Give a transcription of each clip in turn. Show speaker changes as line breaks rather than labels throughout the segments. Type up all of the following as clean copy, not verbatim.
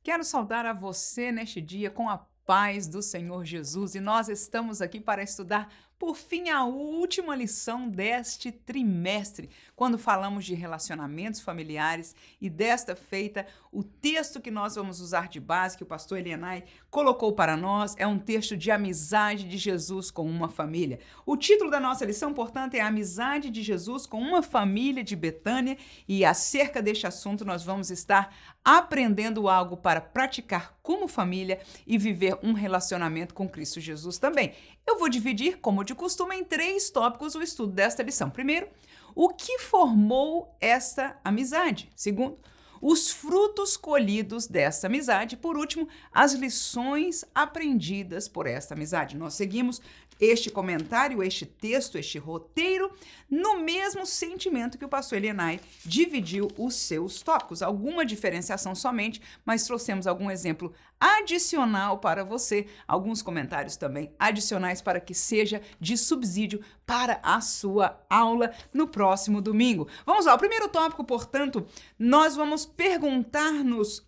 Quero saudar a você neste dia com a paz do Senhor Jesus e nós estamos aqui para estudar, por fim, a última lição deste trimestre, quando falamos de relacionamentos familiares e desta feita, o texto que nós vamos usar de base, que o pastor Elianai colocou para nós, é um texto de amizade de Jesus com uma família. O título da nossa lição, portanto, é A Amizade de Jesus com uma família de Betânia e acerca deste assunto nós vamos estar aprendendo algo para praticar como família e viver um relacionamento com Cristo Jesus também. Eu vou dividir, como de costume, em 3 tópicos o estudo desta lição. Primeiro, o que formou essa amizade? Segundo, os frutos colhidos dessa amizade. Por último, as lições aprendidas por esta amizade. Nós seguimos este comentário, este texto, este roteiro, no mesmo sentimento que o pastor Elianai dividiu os seus tópicos. Alguma diferenciação somente, mas trouxemos algum exemplo adicional para você, alguns comentários também adicionais para que seja de subsídio para a sua aula no próximo domingo. Vamos lá, o primeiro tópico, portanto, nós vamos perguntar-nos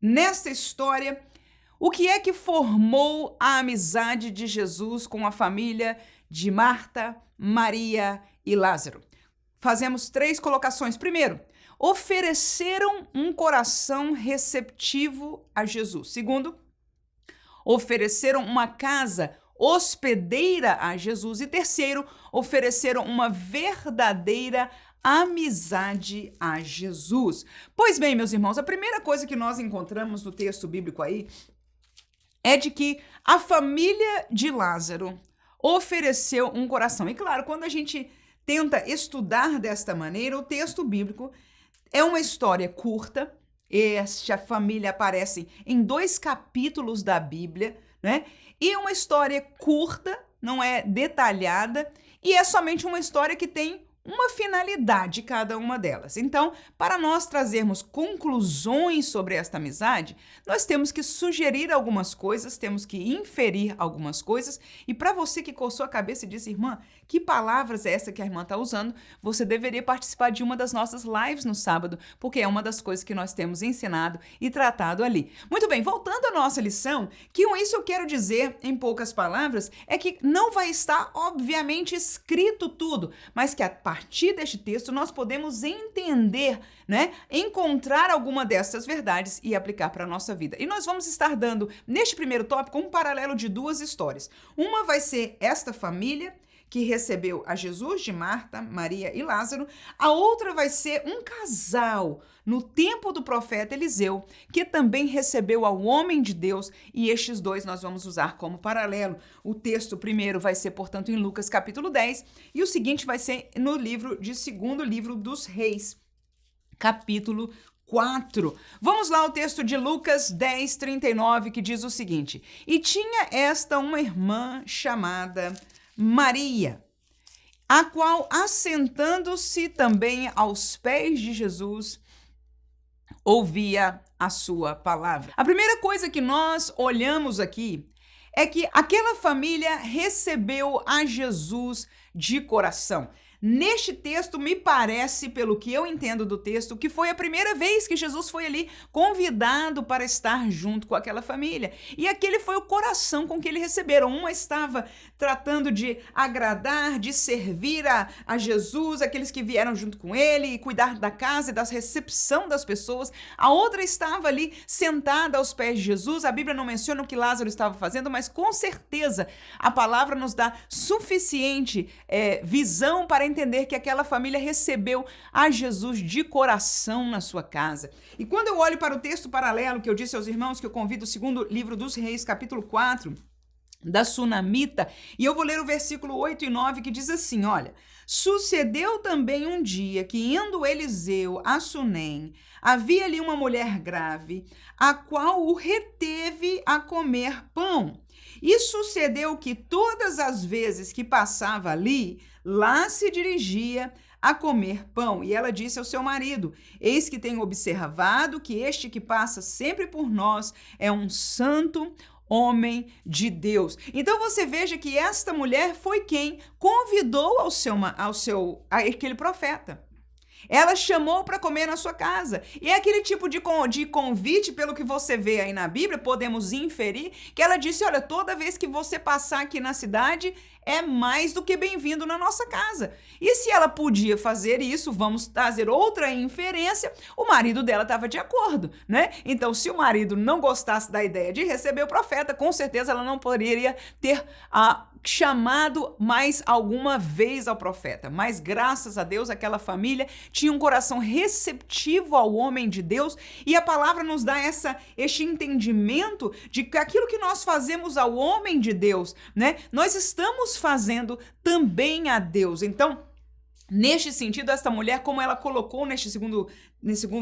nesta história o que é que formou a amizade de Jesus com a família de Marta, Maria e Lázaro. Fazemos 3 colocações. Primeiro, ofereceram um coração receptivo a Jesus. Segundo, ofereceram uma casa hospedeira a Jesus. E terceiro, ofereceram uma verdadeira amizade a Jesus. Pois bem, meus irmãos, a primeira coisa que nós encontramos no texto bíblico aí é de que a família de Lázaro ofereceu um coração. E claro, quando a gente tenta estudar desta maneira, o texto bíblico é uma história curta. Esta família aparece em 2 capítulos da Bíblia, né? E é uma história curta, não é detalhada, e é somente uma história que tem uma finalidade cada uma delas. Então, para nós trazermos conclusões sobre esta amizade, nós temos que sugerir algumas coisas, temos que inferir algumas coisas, e para você que coçou a cabeça e disse, irmã, que palavras é essa que a irmã está usando, você deveria participar de uma das nossas lives no sábado, porque é uma das coisas que nós temos ensinado e tratado ali. Muito bem, voltando à nossa lição, que com isso eu quero dizer, em poucas palavras, é que não vai estar, obviamente, escrito tudo, mas que a partir deste texto nós podemos entender, né, encontrar alguma dessas verdades e aplicar para a nossa vida. E nós vamos estar dando, neste primeiro tópico, um paralelo de 2 histórias. Uma vai ser esta família que recebeu a Jesus, de Marta, Maria e Lázaro. A outra vai ser um casal no tempo do profeta Eliseu, que também recebeu ao homem de Deus, e estes 2 nós vamos usar como paralelo. O texto primeiro vai ser, portanto, em Lucas capítulo 10, e o seguinte vai ser no segundo livro dos Reis, capítulo 4. Vamos lá ao texto de Lucas 10, 39, que diz o seguinte: E tinha esta uma irmã chamada Maria, a qual, assentando-se também aos pés de Jesus, ouvia a sua palavra. A primeira coisa que nós olhamos aqui é que aquela família recebeu a Jesus de coração. Neste texto, me parece, pelo que eu entendo do texto, que foi a primeira vez que Jesus foi ali convidado para estar junto com aquela família. E aquele foi o coração com que ele receberam. Uma estava tratando de agradar, de servir a Jesus, aqueles que vieram junto com ele, e cuidar da casa e da recepção das pessoas. A outra estava ali sentada aos pés de Jesus. A Bíblia não menciona o que Lázaro estava fazendo, mas com certeza a palavra nos dá suficiente visão para entender que aquela família recebeu a Jesus de coração na sua casa. E quando eu olho para o texto paralelo que eu disse aos irmãos, que eu convido o segundo livro dos Reis, capítulo 4, da Sunamita, e eu vou ler o versículo 8 e 9, que diz assim, olha: Sucedeu também um dia que, indo Eliseu a Sunem, havia ali uma mulher grave, a qual o reteve a comer pão. E sucedeu que todas as vezes que passava ali, lá se dirigia a comer pão. E ela disse ao seu marido: Eis que tenho observado que este que passa sempre por nós é um santo homem de Deus. Então você veja que esta mulher foi quem convidou aquele profeta. Ela chamou para comer na sua casa. E é aquele tipo de convite, pelo que você vê aí na Bíblia, podemos inferir, que ela disse, olha, toda vez que você passar aqui na cidade, é mais do que bem-vindo na nossa casa. E se ela podia fazer isso, vamos trazer outra inferência, o marido dela estava de acordo, né? Então, se o marido não gostasse da ideia de receber o profeta, com certeza ela não poderia ter chamado mais alguma vez ao profeta. Mas graças a Deus, aquela família tinha um coração receptivo ao homem de Deus, e a palavra nos dá este entendimento de que aquilo que nós fazemos ao homem de Deus, né, nós estamos fazendo também a Deus. Então, neste sentido, esta mulher, como ela colocou nesse segundo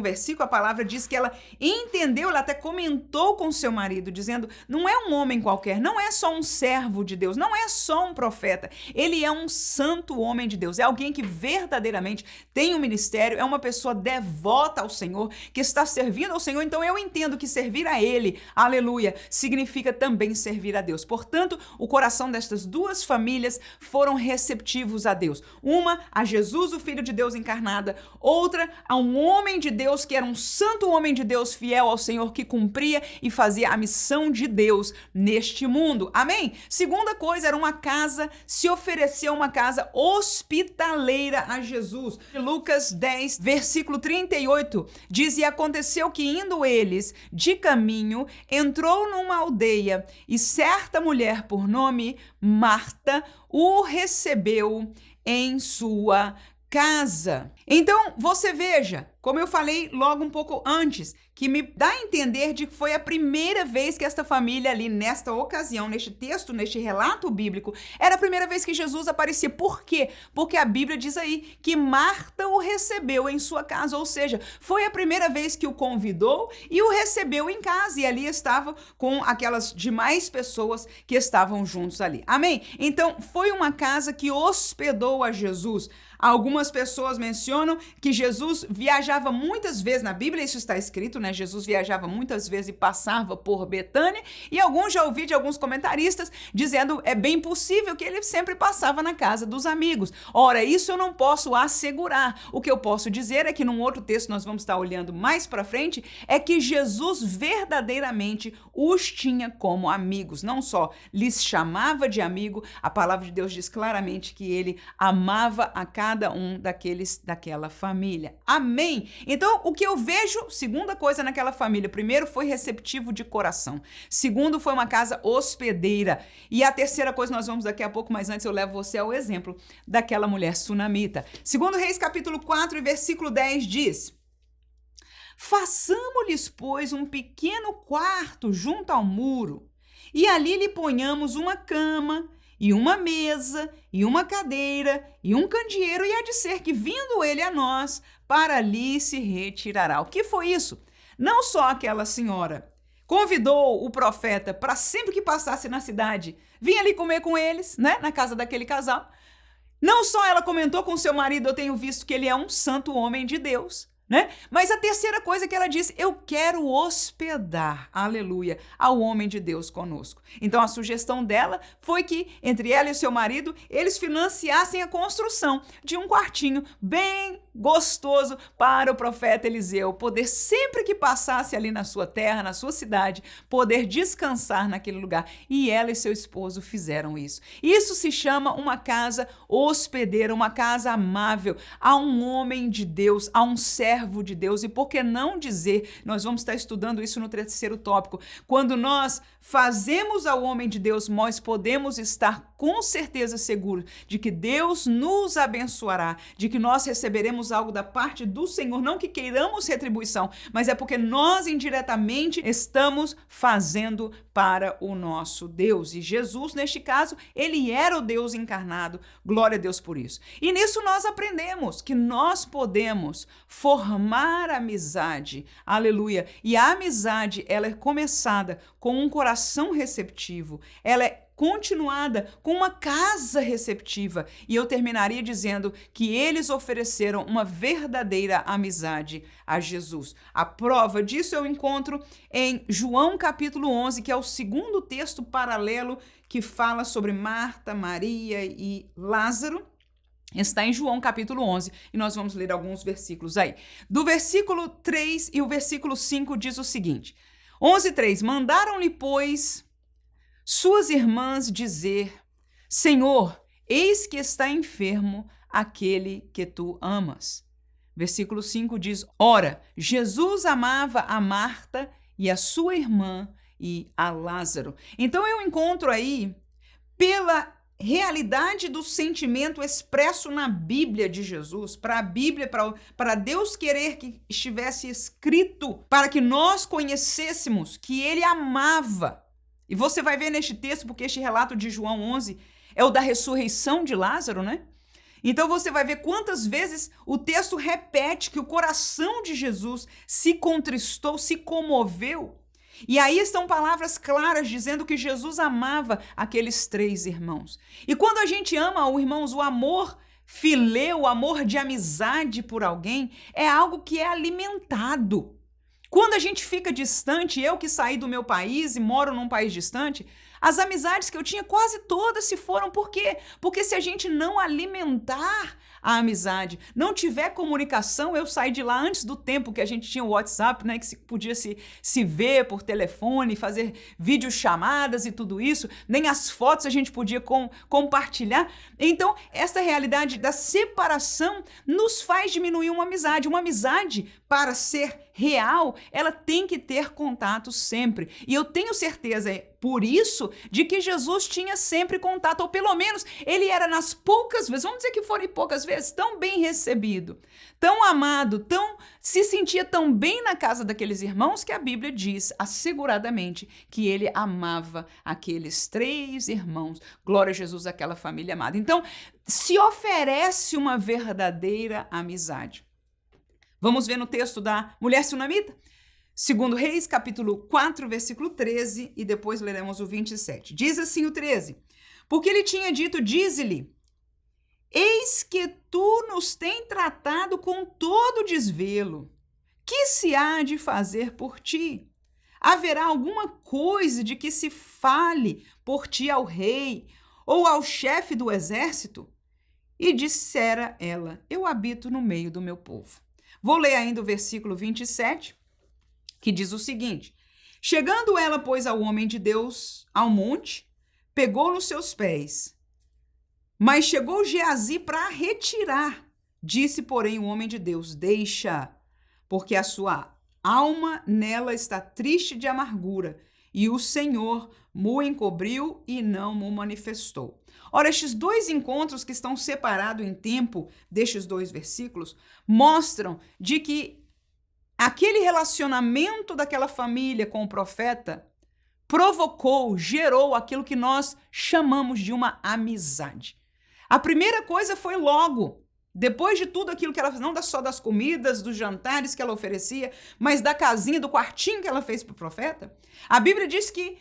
versículo, a palavra diz que ela entendeu, ela até comentou com seu marido, dizendo, não é um homem qualquer, não é só um servo de Deus, não é só um profeta, ele é um santo homem de Deus, é alguém que verdadeiramente tem um ministério, é uma pessoa devota ao Senhor, que está servindo ao Senhor. Então eu entendo que servir a Ele, aleluia, significa também servir a Deus. Portanto, o coração destas duas famílias foram receptivos a Deus. Uma a Jesus, o Filho de Deus encarnado, outra a um homem de Deus que era um santo homem de Deus fiel ao Senhor, que cumpria e fazia a missão de Deus neste mundo. Amém? Segunda coisa, era uma casa, se ofereceu uma casa hospitaleira a Jesus. Lucas 10, versículo 38, diz, e aconteceu que indo eles de caminho, entrou numa aldeia e certa mulher por nome Marta o recebeu em sua casa. Então, você veja, como eu falei logo um pouco antes, que me dá a entender de que foi a primeira vez que esta família ali, nesta ocasião, neste texto, neste relato bíblico, era a primeira vez que Jesus aparecia. Por quê? Porque a Bíblia diz aí que Marta o recebeu em sua casa, ou seja, foi a primeira vez que o convidou e o recebeu em casa, e ali estava com aquelas demais pessoas que estavam juntos ali. Amém? Então, foi uma casa que hospedou a Jesus. Algumas pessoas mencionam que Jesus viajava muitas vezes, na Bíblia isso está escrito, né? Jesus viajava muitas vezes e passava por Betânia, e alguns já ouvi de alguns comentaristas dizendo é bem possível que ele sempre passava na casa dos amigos. Ora, isso eu não posso assegurar. O que eu posso dizer é que num outro texto nós vamos estar olhando mais para frente, é que Jesus verdadeiramente os tinha como amigos, não só lhes chamava de amigo, a palavra de Deus diz claramente que ele amava a cada um daquela família. Amém? Então, o que eu vejo, segunda coisa naquela família, primeiro foi receptivo de coração. Segundo, foi uma casa hospedeira. E a terceira coisa nós vamos daqui a pouco, mas antes eu levo você ao exemplo daquela mulher sunamita. Segundo Reis, capítulo 4, versículo 10 diz: façamos-lhes, pois, um pequeno quarto junto ao muro, e ali lhe ponhamos uma cama, e uma mesa, e uma cadeira, e um candeeiro, e há de ser que, vindo ele a nós, para ali se retirará. O que foi isso? Não só aquela senhora convidou o profeta para sempre que passasse na cidade, vinha ali comer com eles, né, na casa daquele casal. Não só ela comentou com seu marido, eu tenho visto que ele é um santo homem de Deus, né? Mas a terceira coisa que ela disse, eu quero hospedar, aleluia, ao homem de Deus conosco. Então a sugestão dela foi que entre ela e seu marido, eles financiassem a construção de um quartinho bem gostoso para o profeta Eliseu poder, sempre que passasse ali na sua terra, na sua cidade, poder descansar naquele lugar. E ela e seu esposo fizeram isso. Isso se chama uma casa hospedeira, uma casa amável a um homem de Deus, a um servo de Deus. E por que não dizer, nós vamos estar estudando isso no terceiro tópico, quando nós fazemos ao homem de Deus, nós podemos estar com certeza seguros de que Deus nos abençoará, de que nós receberemos algo da parte do Senhor, não que queiramos retribuição, mas é porque nós indiretamente estamos fazendo para o nosso Deus. E Jesus, neste caso, ele era o Deus encarnado, glória a Deus por isso. E nisso nós aprendemos que nós podemos formar amizade, aleluia, e a amizade, ela é começada com um coração receptivo, ela é continuada com uma casa receptiva. E eu terminaria dizendo que eles ofereceram uma verdadeira amizade a Jesus. A prova disso eu encontro em João capítulo 11, que é o segundo texto paralelo que fala sobre Marta, Maria e Lázaro. Está em João capítulo 11 e nós vamos ler alguns versículos aí. Do versículo 3 e o versículo 5 diz o seguinte: 11:3, mandaram-lhe, pois, suas irmãs dizer: Senhor, eis que está enfermo aquele que tu amas. Versículo 5 diz: ora, Jesus amava a Marta e a sua irmã e a Lázaro. Então eu encontro aí, pela realidade do sentimento expresso na Bíblia de Jesus, para a Bíblia, para Deus querer que estivesse escrito, para que nós conhecêssemos que ele amava. E você vai ver neste texto, porque este relato de João 11 é o da ressurreição de Lázaro, né? Então você vai ver quantas vezes o texto repete que o coração de Jesus se contristou, se comoveu. E aí estão palavras claras dizendo que Jesus amava aqueles 3 irmãos. E quando a gente ama, irmãos, o amor fileu, o amor de amizade por alguém, é algo que é alimentado. Quando a gente fica distante, eu que saí do meu país e moro num país distante, as amizades que eu tinha quase todas se foram. Por quê? Porque se a gente não alimentar a amizade, não tiver comunicação, eu saí de lá antes do tempo que a gente tinha o WhatsApp, né, que se podia se ver por telefone, fazer videochamadas e tudo isso, nem as fotos a gente podia compartilhar. Então, essa realidade da separação nos faz diminuir uma amizade. Uma amizade, para ser real, ela tem que ter contato sempre. E eu tenho certeza, por isso, de que Jesus tinha sempre contato, ou pelo menos ele era nas poucas vezes, vamos dizer que foram poucas vezes, tão bem recebido, tão amado, se sentia tão bem na casa daqueles irmãos que a Bíblia diz asseguradamente que ele amava aqueles 3 irmãos. Glória a Jesus, aquela família amada. Então, se oferece uma verdadeira amizade. Vamos ver no texto da mulher sunamita? 2 Reis, capítulo 4, versículo 13, e depois leremos o 27. Diz assim o 13: porque ele tinha dito, dize-lhe, eis que tu nos tem tratado com todo desvelo. Que se há de fazer por ti? Haverá alguma coisa de que se fale por ti ao rei ou ao chefe do exército? E dissera ela, eu habito no meio do meu povo. Vou ler ainda o versículo 27, que diz o seguinte: chegando ela, pois, ao homem de Deus, ao monte, pegou nos seus pés. Mas chegou Geazi para retirar. Disse, porém, o homem de Deus, deixa, porque a sua alma nela está triste de amargura, e o Senhor mo encobriu e não mo manifestou. Ora, estes 2 encontros que estão separados em tempo destes 2 versículos mostram de que aquele relacionamento daquela família com o profeta gerou aquilo que nós chamamos de uma amizade. A primeira coisa foi logo, depois de tudo aquilo que ela fez, não só das comidas, dos jantares que ela oferecia, mas da casinha, do quartinho que ela fez para o profeta, a Bíblia diz que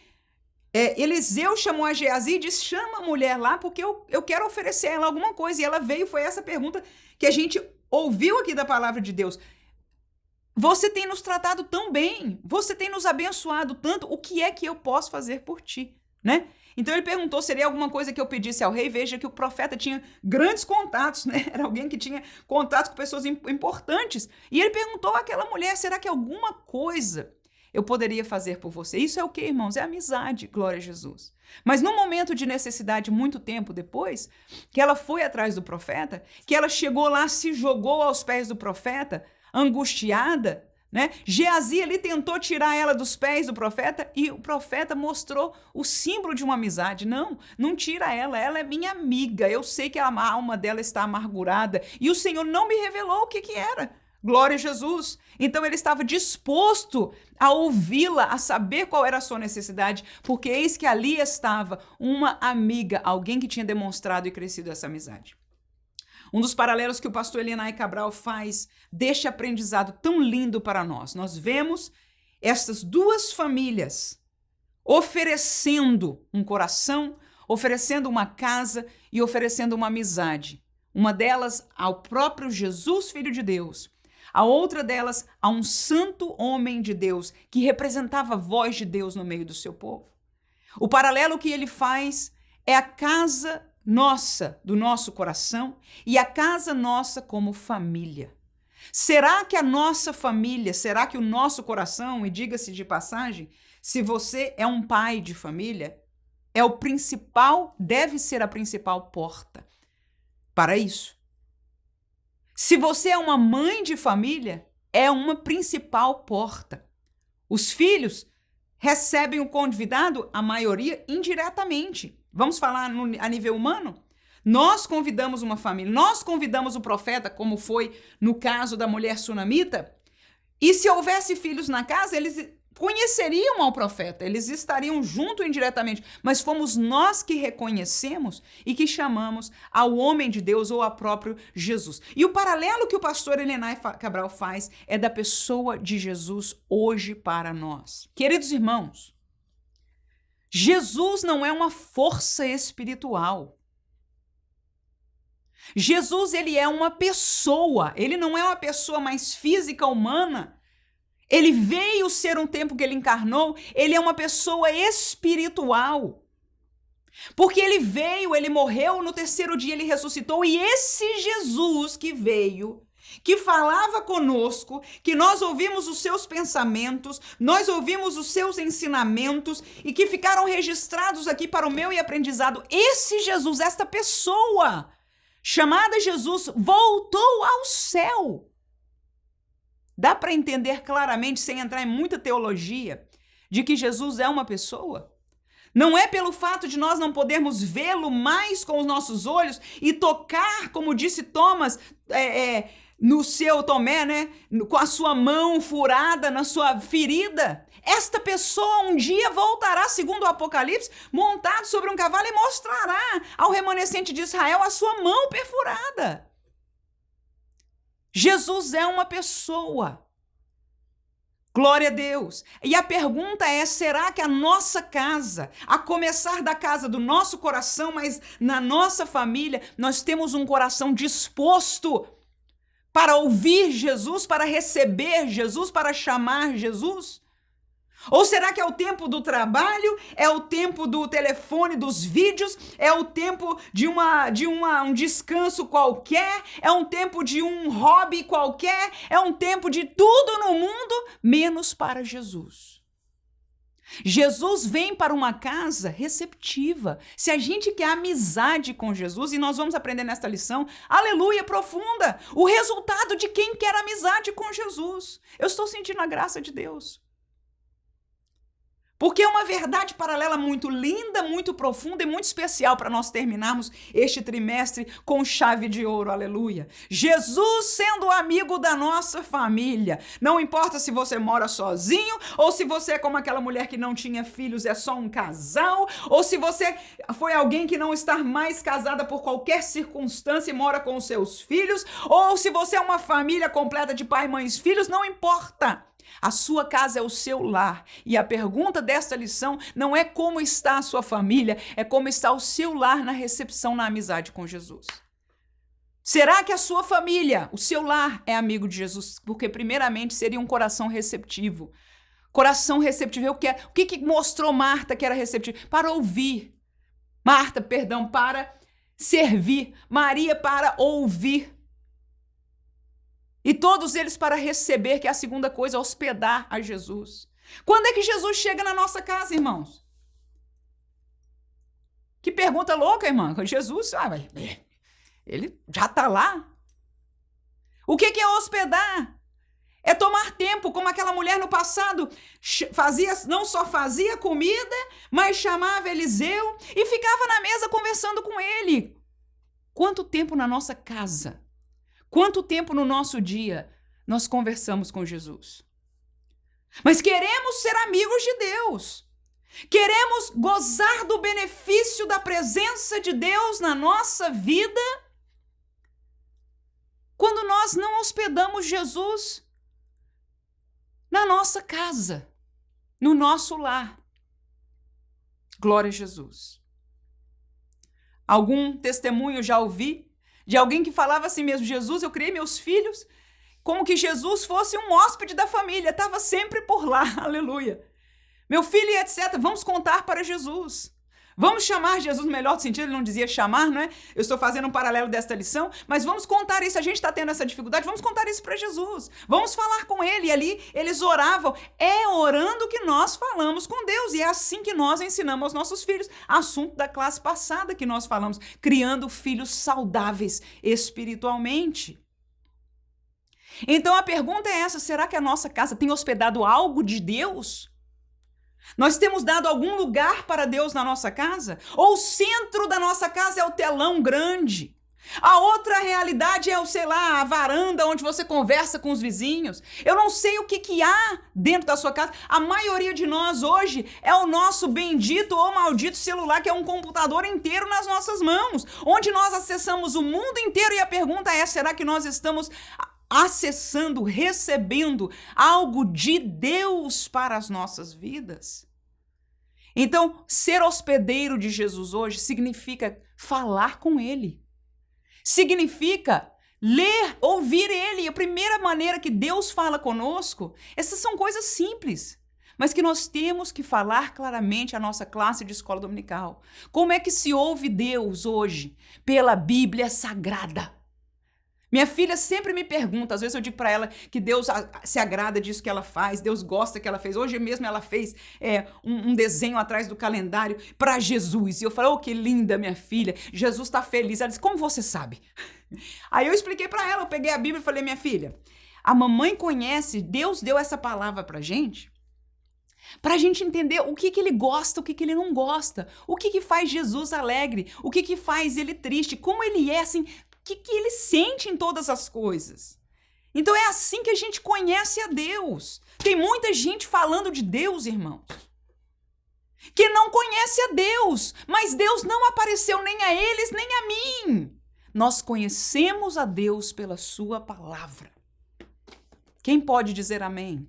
Eliseu chamou a Geazi e disse, chama a mulher lá porque eu quero oferecer a ela alguma coisa. E ela veio, foi essa pergunta que a gente ouviu aqui da palavra de Deus. Você tem nos tratado tão bem, você tem nos abençoado tanto, o que é que eu posso fazer por ti, né? Então ele perguntou, seria alguma coisa que eu pedisse ao rei? Veja que o profeta tinha grandes contatos, né? Era alguém que tinha contatos com pessoas importantes. E ele perguntou àquela mulher, será que alguma coisa eu poderia fazer por você? Isso é o que, irmãos? É amizade, glória a Jesus. Mas num momento de necessidade, muito tempo depois, que ela foi atrás do profeta, que ela chegou lá, se jogou aos pés do profeta, angustiada, né? Geazi ali tentou tirar ela dos pés do profeta e o profeta mostrou o símbolo de uma amizade. Não tira ela é minha amiga, eu sei que a alma dela está amargurada e o Senhor não me revelou o que era. Glória a Jesus. Então ele estava disposto a ouvi-la, a saber qual era a sua necessidade, porque eis que ali estava uma amiga, alguém que tinha demonstrado e crescido essa amizade. Um dos paralelos que o pastor Elianai Cabral faz deste aprendizado tão lindo para nós. Nós vemos estas 2 famílias oferecendo um coração, oferecendo uma casa e oferecendo uma amizade. Uma delas ao próprio Jesus, Filho de Deus. A outra delas a um santo homem de Deus que representava a voz de Deus no meio do seu povo. O paralelo que ele faz é a casa nossa, do nosso coração e a casa nossa como família. Será que a nossa família, será que o nosso coração, e diga-se de passagem, se você é um pai de família, é o principal, deve ser a principal porta para isso. Se você é uma mãe de família, é uma principal porta. Os filhos recebem o convidado, a maioria, indiretamente. Vamos falar a nível humano? Nós convidamos uma família, nós convidamos o profeta, como foi no caso da mulher sunamita, e se houvesse filhos na casa, eles conheceriam ao profeta, eles estariam junto indiretamente, mas fomos nós que reconhecemos e que chamamos ao homem de Deus ou ao próprio Jesus. E o paralelo que o pastor Elenay Cabral faz é da pessoa de Jesus hoje para nós. Queridos irmãos, Jesus não é uma força espiritual. Jesus, ele é uma pessoa, ele não é uma pessoa mais física, humana. Ele veio ser um tempo que ele encarnou, ele é uma pessoa espiritual. Porque ele veio, ele morreu, no terceiro dia ele ressuscitou, e esse Jesus que veio, que falava conosco, que nós ouvimos os seus pensamentos, nós ouvimos os seus ensinamentos e que ficaram registrados aqui para o meu aprendizado, esse Jesus, esta pessoa chamada Jesus, voltou ao céu. Dá para entender claramente, sem entrar em muita teologia, de que Jesus é uma pessoa? Não é pelo fato de nós não podermos vê-lo mais com os nossos olhos e tocar, como disse Thomas, no seu Tomé, né? Com a sua mão furada na sua ferida. Esta pessoa um dia voltará, segundo o Apocalipse, montado sobre um cavalo e mostrará ao remanescente de Israel a sua mão perfurada. Jesus é uma pessoa. Glória a Deus. E a pergunta é, será que a nossa casa, a começar da casa do nosso coração, mas na nossa família, nós temos um coração disposto para ouvir Jesus, para receber Jesus, para chamar Jesus? Ou será que é o tempo do trabalho, é o tempo do telefone, dos vídeos, é o tempo de um descanso qualquer, é um tempo de um hobby qualquer, é um tempo de tudo no mundo, menos para Jesus? Jesus vem para uma casa receptiva. Se a gente quer amizade com Jesus, e nós vamos aprender nesta lição, aleluia, profunda, o resultado de quem quer amizade com Jesus. Eu estou sentindo a graça de Deus. Porque é uma verdade paralela muito linda, muito profunda e muito especial para nós terminarmos este trimestre com chave de ouro, aleluia. Jesus sendo amigo da nossa família. Não importa se você mora sozinho, ou se você é como aquela mulher que não tinha filhos, é só um casal, ou se você foi alguém que não está mais casada por qualquer circunstância e mora com os seus filhos, ou se você é uma família completa de pai, mães, filhos, não importa. A sua casa é o seu lar. E a pergunta desta lição não é como está a sua família, é como está o seu lar na recepção, na amizade com Jesus. Será que a sua família, o seu lar, é amigo de Jesus? Porque primeiramente seria um coração receptivo. Coração receptivo, o que mostrou Marta que era receptivo? Para ouvir. Marta, perdão, para servir. Maria, para ouvir. E todos eles para receber, que é a segunda coisa, hospedar a Jesus. Quando é que Jesus chega na nossa casa, irmãos? Que pergunta louca, irmã. Jesus, ele já está lá. O que é hospedar? É tomar tempo, como aquela mulher no passado não só fazia comida, mas chamava Eliseu e ficava na mesa conversando com ele. Quanto tempo na nossa casa? Quanto tempo no nosso dia nós conversamos com Jesus? Mas queremos ser amigos de Deus. Queremos gozar do benefício da presença de Deus na nossa vida quando nós não hospedamos Jesus na nossa casa, no nosso lar. Glória a Jesus. Algum testemunho já ouvi de alguém que falava assim mesmo: Jesus, eu criei meus filhos como que Jesus fosse um hóspede da família, estava sempre por lá, aleluia. Meu filho e etc, vamos contar para Jesus. Vamos chamar Jesus no melhor sentido, ele não dizia chamar, não é? Eu estou fazendo um paralelo desta lição, mas vamos contar isso, a gente está tendo essa dificuldade, vamos contar isso para Jesus. Vamos falar com ele, e ali eles oravam. É orando que nós falamos com Deus, e é assim que nós ensinamos aos nossos filhos. Assunto da classe passada que nós falamos, criando filhos saudáveis espiritualmente. Então a pergunta é essa, será que a nossa casa tem hospedado algo de Deus? Nós temos dado algum lugar para Deus na nossa casa? Ou o centro da nossa casa é o telão grande? A outra realidade é, sei lá, a varanda onde você conversa com os vizinhos. Eu não sei o que há dentro da sua casa. A maioria de nós hoje é o nosso bendito ou maldito celular, que é um computador inteiro nas nossas mãos, onde nós acessamos o mundo inteiro, e a pergunta é, será que nós estamos acessando, recebendo algo de Deus para as nossas vidas? Então, ser hospedeiro de Jesus hoje significa falar com ele. Significa ler, ouvir ele. E a primeira maneira que Deus fala conosco, essas são coisas simples, mas que nós temos que falar claramente à nossa classe de escola dominical. Como é que se ouve Deus hoje? Pela Bíblia Sagrada. Minha filha sempre me pergunta, às vezes eu digo para ela que Deus se agrada disso que ela faz, Deus gosta que ela fez. Hoje mesmo ela fez um desenho atrás do calendário para Jesus. E eu falei, oh, que linda, minha filha, Jesus está feliz. Ela disse, como você sabe? Aí eu expliquei para ela, eu peguei a Bíblia e falei, minha filha, a mamãe conhece, Deus deu essa palavra para a gente entender o que ele gosta, o que ele não gosta, o que faz Jesus alegre, o que faz ele triste, como ele é assim, o que ele sente em todas as coisas. Então é assim que a gente conhece a Deus. Tem muita gente falando de Deus, irmãos, que não conhece a Deus, mas Deus não apareceu nem a eles, nem a mim. Nós conhecemos a Deus pela sua palavra. Quem pode dizer amém?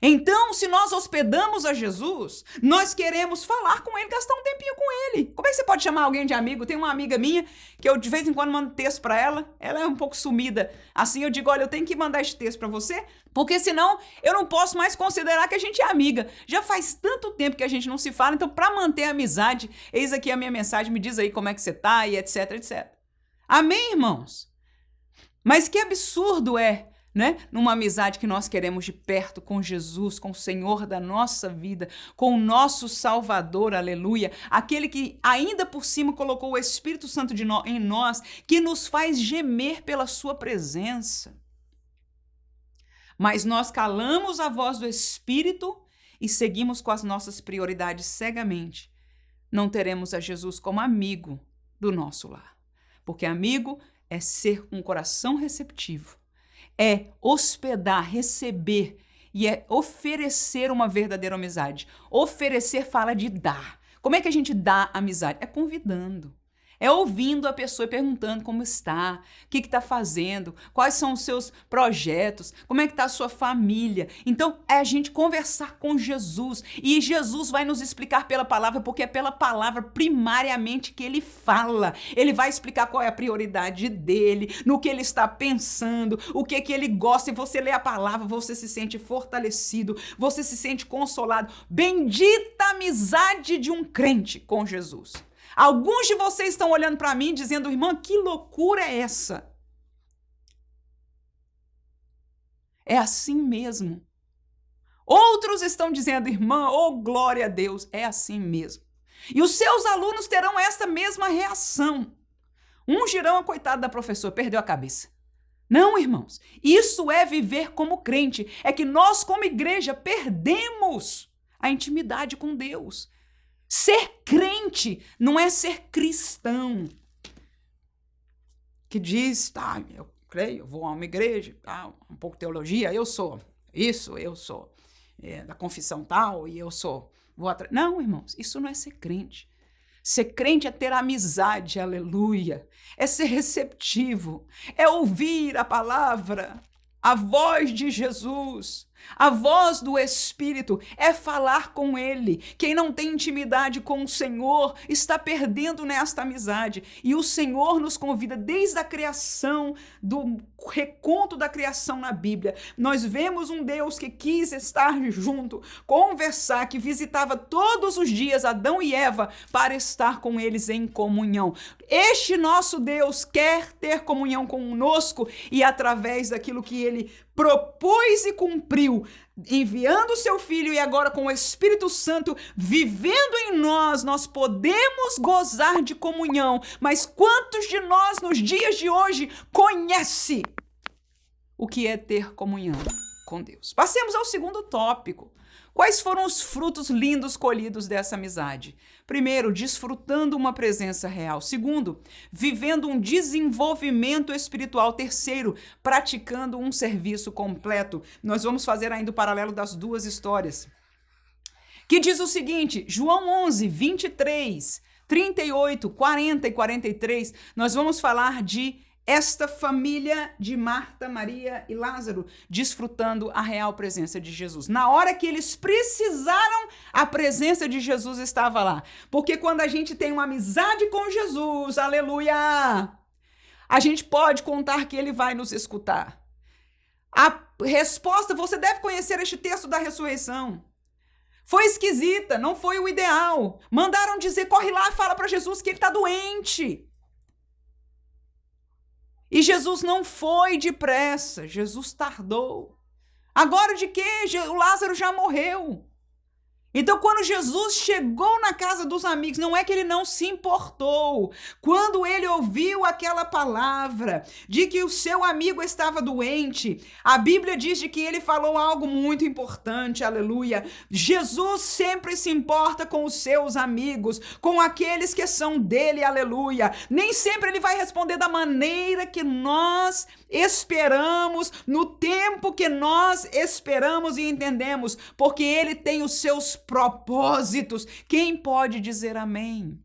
Então, se nós hospedamos a Jesus, nós queremos falar com ele, gastar um tempinho com ele. Como é que você pode chamar alguém de amigo? Tem uma amiga minha que eu de vez em quando mando texto para ela, ela é um pouco sumida. Assim eu digo, olha, eu tenho que mandar este texto para você, porque senão eu não posso mais considerar que a gente é amiga. Já faz tanto tempo que a gente não se fala, então para manter a amizade, eis aqui a minha mensagem, me diz aí como é que você tá e etc, etc. Amém, irmãos? Mas que absurdo é, né? Numa amizade que nós queremos de perto com Jesus, com o Senhor da nossa vida, com o nosso Salvador, aleluia, aquele que ainda por cima colocou o Espírito Santo em nós, que nos faz gemer pela sua presença. Mas nós calamos a voz do Espírito e seguimos com as nossas prioridades cegamente. Não teremos a Jesus como amigo do nosso lar, porque amigo é ser um coração receptivo, é hospedar, receber e é oferecer uma verdadeira amizade. Oferecer fala de dar. Como é que a gente dá amizade? É convidando. É ouvindo a pessoa e perguntando como está, o que está fazendo, quais são os seus projetos, como é que está a sua família. Então, é a gente conversar com Jesus. E Jesus vai nos explicar pela palavra, porque é pela palavra primariamente que ele fala. Ele vai explicar qual é a prioridade dele, no que ele está pensando, o que ele gosta. E você lê a palavra, você se sente fortalecido, você se sente consolado. Bendita amizade de um crente com Jesus. Alguns de vocês estão olhando para mim dizendo, irmã, que loucura é essa? É assim mesmo. Outros estão dizendo, irmã, oh glória a Deus, é assim mesmo. E os seus alunos terão esta mesma reação. Uns dirão, coitado da professora, perdeu a cabeça. Não, irmãos, isso é viver como crente. É que nós, como igreja, perdemos a intimidade com Deus. Ser crente não é ser cristão. Que diz, tá, eu creio, eu vou a uma igreja, tá, um pouco de teologia, eu sou isso, eu sou da confissão tal, e eu sou... Não, irmãos, isso não é ser crente. Ser crente é ter amizade, aleluia. É ser receptivo, é ouvir a palavra, a voz de Jesus. A voz do Espírito é falar com Ele. Quem não tem intimidade com o Senhor está perdendo nesta amizade. E o Senhor nos convida desde a criação, do reconto da criação na Bíblia. Nós vemos um Deus que quis estar junto, conversar, que visitava todos os dias Adão e Eva para estar com eles em comunhão. Este nosso Deus quer ter comunhão conosco e através daquilo que Ele propôs e cumpriu, enviando o seu Filho e agora com o Espírito Santo vivendo em nós, nós podemos gozar de comunhão. Mas quantos de nós nos dias de hoje conhece o que é ter comunhão com Deus? Passemos ao segundo tópico. Quais foram os frutos lindos colhidos dessa amizade? Primeiro, desfrutando uma presença real. Segundo, vivendo um desenvolvimento espiritual. Terceiro, praticando um serviço completo. Nós vamos fazer ainda o paralelo das duas histórias. Que diz o seguinte, João 11, 23, 38, 40 e 43, nós vamos falar de esta família de Marta, Maria e Lázaro desfrutando a real presença de Jesus. Na hora que eles precisaram, a presença de Jesus estava lá. Porque quando a gente tem uma amizade com Jesus, aleluia, a gente pode contar que Ele vai nos escutar. A resposta, você deve conhecer este texto da ressurreição. Foi esquisita, não foi o ideal. Mandaram dizer, corre lá e fala para Jesus que ele está doente. E Jesus não foi depressa, Jesus tardou. Agora de quê? O Lázaro já morreu. Então, quando Jesus chegou na casa dos amigos, não é que ele não se importou. Quando ele ouviu aquela palavra de que o seu amigo estava doente, a Bíblia diz de que ele falou algo muito importante, aleluia. Jesus sempre se importa com os seus amigos, com aqueles que são dele, aleluia. Nem sempre ele vai responder da maneira que nós esperamos, no tempo que nós esperamos e entendemos, porque ele tem os seus propósitos. Quem pode dizer amém?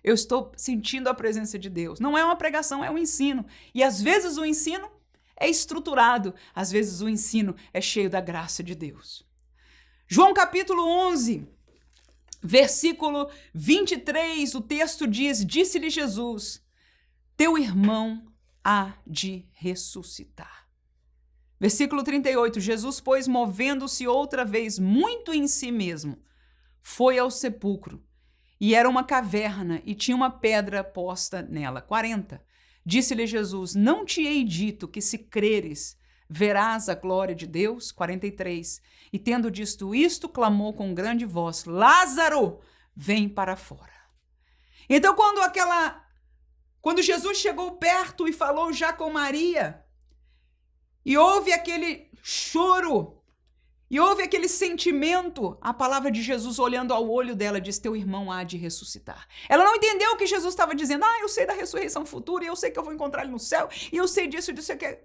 Eu estou sentindo a presença de Deus. Não é uma pregação, é um ensino. E às vezes o ensino é estruturado, às vezes o ensino é cheio da graça de Deus. João capítulo 11, versículo 23, o texto diz, disse-lhe Jesus, teu irmão há de ressuscitar. Versículo 38, Jesus, pois, movendo-se outra vez muito em si mesmo, foi ao sepulcro, e era uma caverna, e tinha uma pedra posta nela. 40, disse-lhe Jesus, não te hei dito que se creres, verás a glória de Deus? 43, e tendo dito isto, clamou com grande voz, Lázaro, vem para fora. Então, quando Jesus chegou perto e falou já com Maria, e houve aquele choro, e houve aquele sentimento, a palavra de Jesus olhando ao olho dela diz, teu irmão há de ressuscitar. Ela não entendeu o que Jesus estava dizendo. Eu sei da ressurreição futura, e eu sei que eu vou encontrar ele no céu, e eu sei disso, disso, aquilo.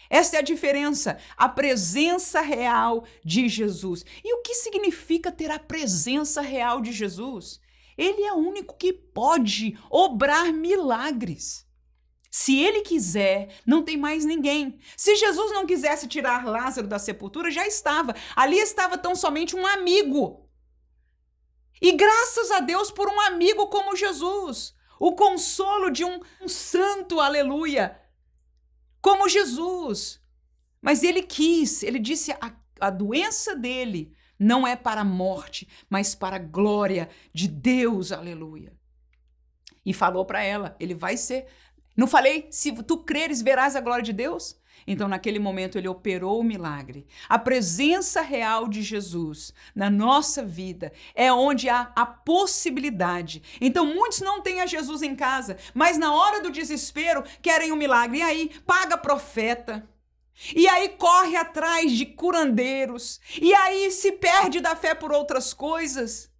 Essa é a diferença, a presença real de Jesus. E o que significa ter a presença real de Jesus? Ele é o único que pode obrar milagres. Se ele quiser, não tem mais ninguém. Se Jesus não quisesse tirar Lázaro da sepultura, já estava. Ali estava tão somente um amigo. E graças a Deus por um amigo como Jesus. O consolo de um santo, aleluia, como Jesus. Mas ele quis, ele disse, a doença dele não é para a morte, mas para a glória de Deus, aleluia. E falou para ela, ele vai ser... Não falei, se tu creres, verás a glória de Deus? Então, naquele momento, ele operou o milagre. A presença real de Jesus na nossa vida é onde há a possibilidade. Então, muitos não têm a Jesus em casa, mas na hora do desespero, querem um milagre. E aí, paga profeta. E aí, corre atrás de curandeiros. E aí, se perde da fé por outras coisas.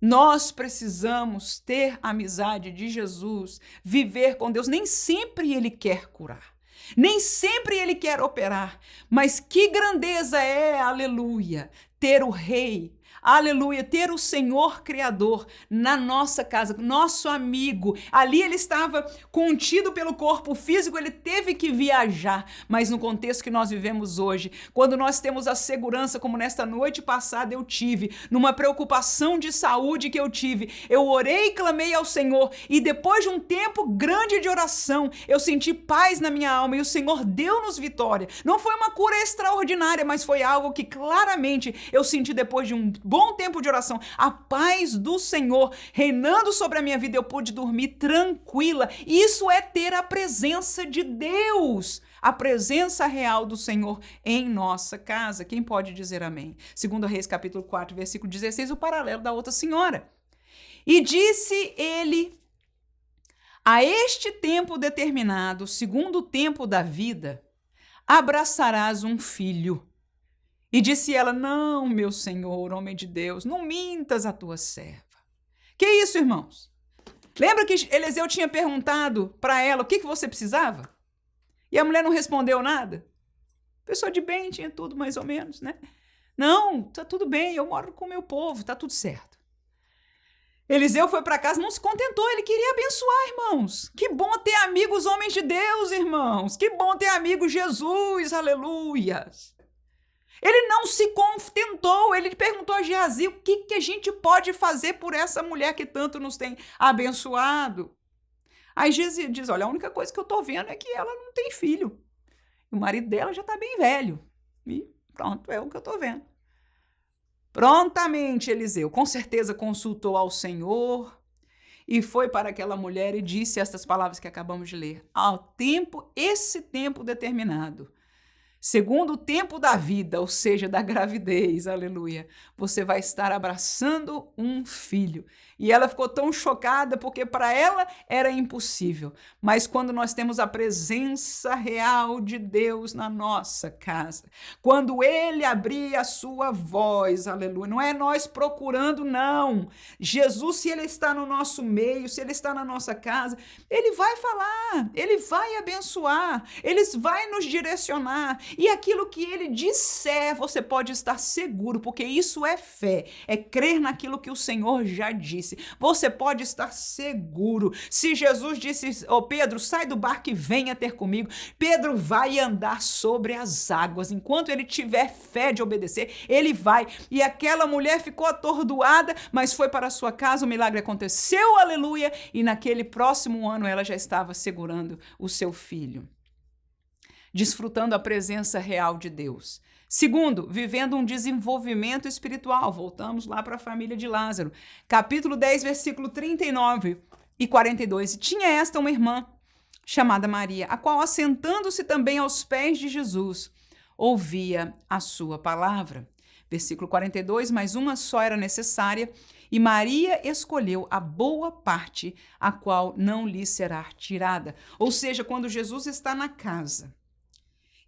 Nós precisamos ter a amizade de Jesus, viver com Deus. Nem sempre Ele quer curar, nem sempre Ele quer operar, mas que grandeza é, aleluia, ter o Rei, aleluia, ter o Senhor Criador na nossa casa, nosso amigo. Ali ele estava contido pelo corpo físico, ele teve que viajar, mas no contexto que nós vivemos hoje, quando nós temos a segurança, como nesta noite passada eu tive, numa preocupação de saúde que eu tive, eu orei e clamei ao Senhor, e depois de um tempo grande de oração, eu senti paz na minha alma, e o Senhor deu-nos vitória. Não foi uma cura extraordinária, mas foi algo que claramente eu senti depois de um bom tempo de oração. A paz do Senhor reinando sobre a minha vida, eu pude dormir tranquila. Isso é ter a presença de Deus, a presença real do Senhor em nossa casa. Quem pode dizer amém? 2 Reis capítulo 4, versículo 16, o paralelo da outra senhora. E disse ele: a este tempo determinado, segundo o tempo da vida, abraçarás um filho. E disse ela: não, meu senhor, homem de Deus, não mintas a tua serva. Que isso, irmãos? Lembra que Eliseu tinha perguntado para ela o que você precisava? E a mulher não respondeu nada? Pessoa de bem, tinha tudo mais ou menos, né? Não, tá tudo bem, eu moro com o meu povo, tá tudo certo. Eliseu foi para casa, não se contentou, ele queria abençoar, irmãos. Que bom ter amigos homens de Deus, irmãos. Que bom ter amigos Jesus, aleluias. Ele não se contentou, ele perguntou a Geazi o que a gente pode fazer por essa mulher que tanto nos tem abençoado. Aí Geazi diz: olha, a única coisa que eu estou vendo é que ela não tem filho. O marido dela já está bem velho. E pronto, é o que eu estou vendo. Prontamente Eliseu, com certeza, consultou ao Senhor e foi para aquela mulher e disse estas palavras que acabamos de ler. Ao tempo, esse tempo determinado, segundo o tempo da vida, ou seja, da gravidez, aleluia, você vai estar abraçando um filho. E ela ficou tão chocada porque para ela era impossível. Mas quando nós temos a presença real de Deus na nossa casa, quando ele abrir a sua voz, aleluia, não é nós procurando, não. Jesus, se ele está no nosso meio, se ele está na nossa casa, ele vai falar, ele vai abençoar, ele vai nos direcionar. E aquilo que ele disser, você pode estar seguro, porque isso é fé, é crer naquilo que o Senhor já disse. Você pode estar seguro. Se Jesus disse: ô Pedro, sai do barco e venha ter comigo, Pedro vai andar sobre as águas. Enquanto ele tiver fé de obedecer, ele vai. E aquela mulher ficou atordoada, mas foi para a sua casa, o milagre aconteceu, aleluia, e naquele próximo ano ela já estava segurando o seu filho, desfrutando a presença real de Deus. Segundo, vivendo um desenvolvimento espiritual. Voltamos lá para a família de Lázaro. Capítulo 10, versículo 39 e 42. Tinha esta uma irmã chamada Maria, a qual, assentando-se também aos pés de Jesus, ouvia a sua palavra. Versículo 42, mas uma só era necessária, e Maria escolheu a boa parte, a qual não lhe será tirada. Ou seja, quando Jesus está na casa,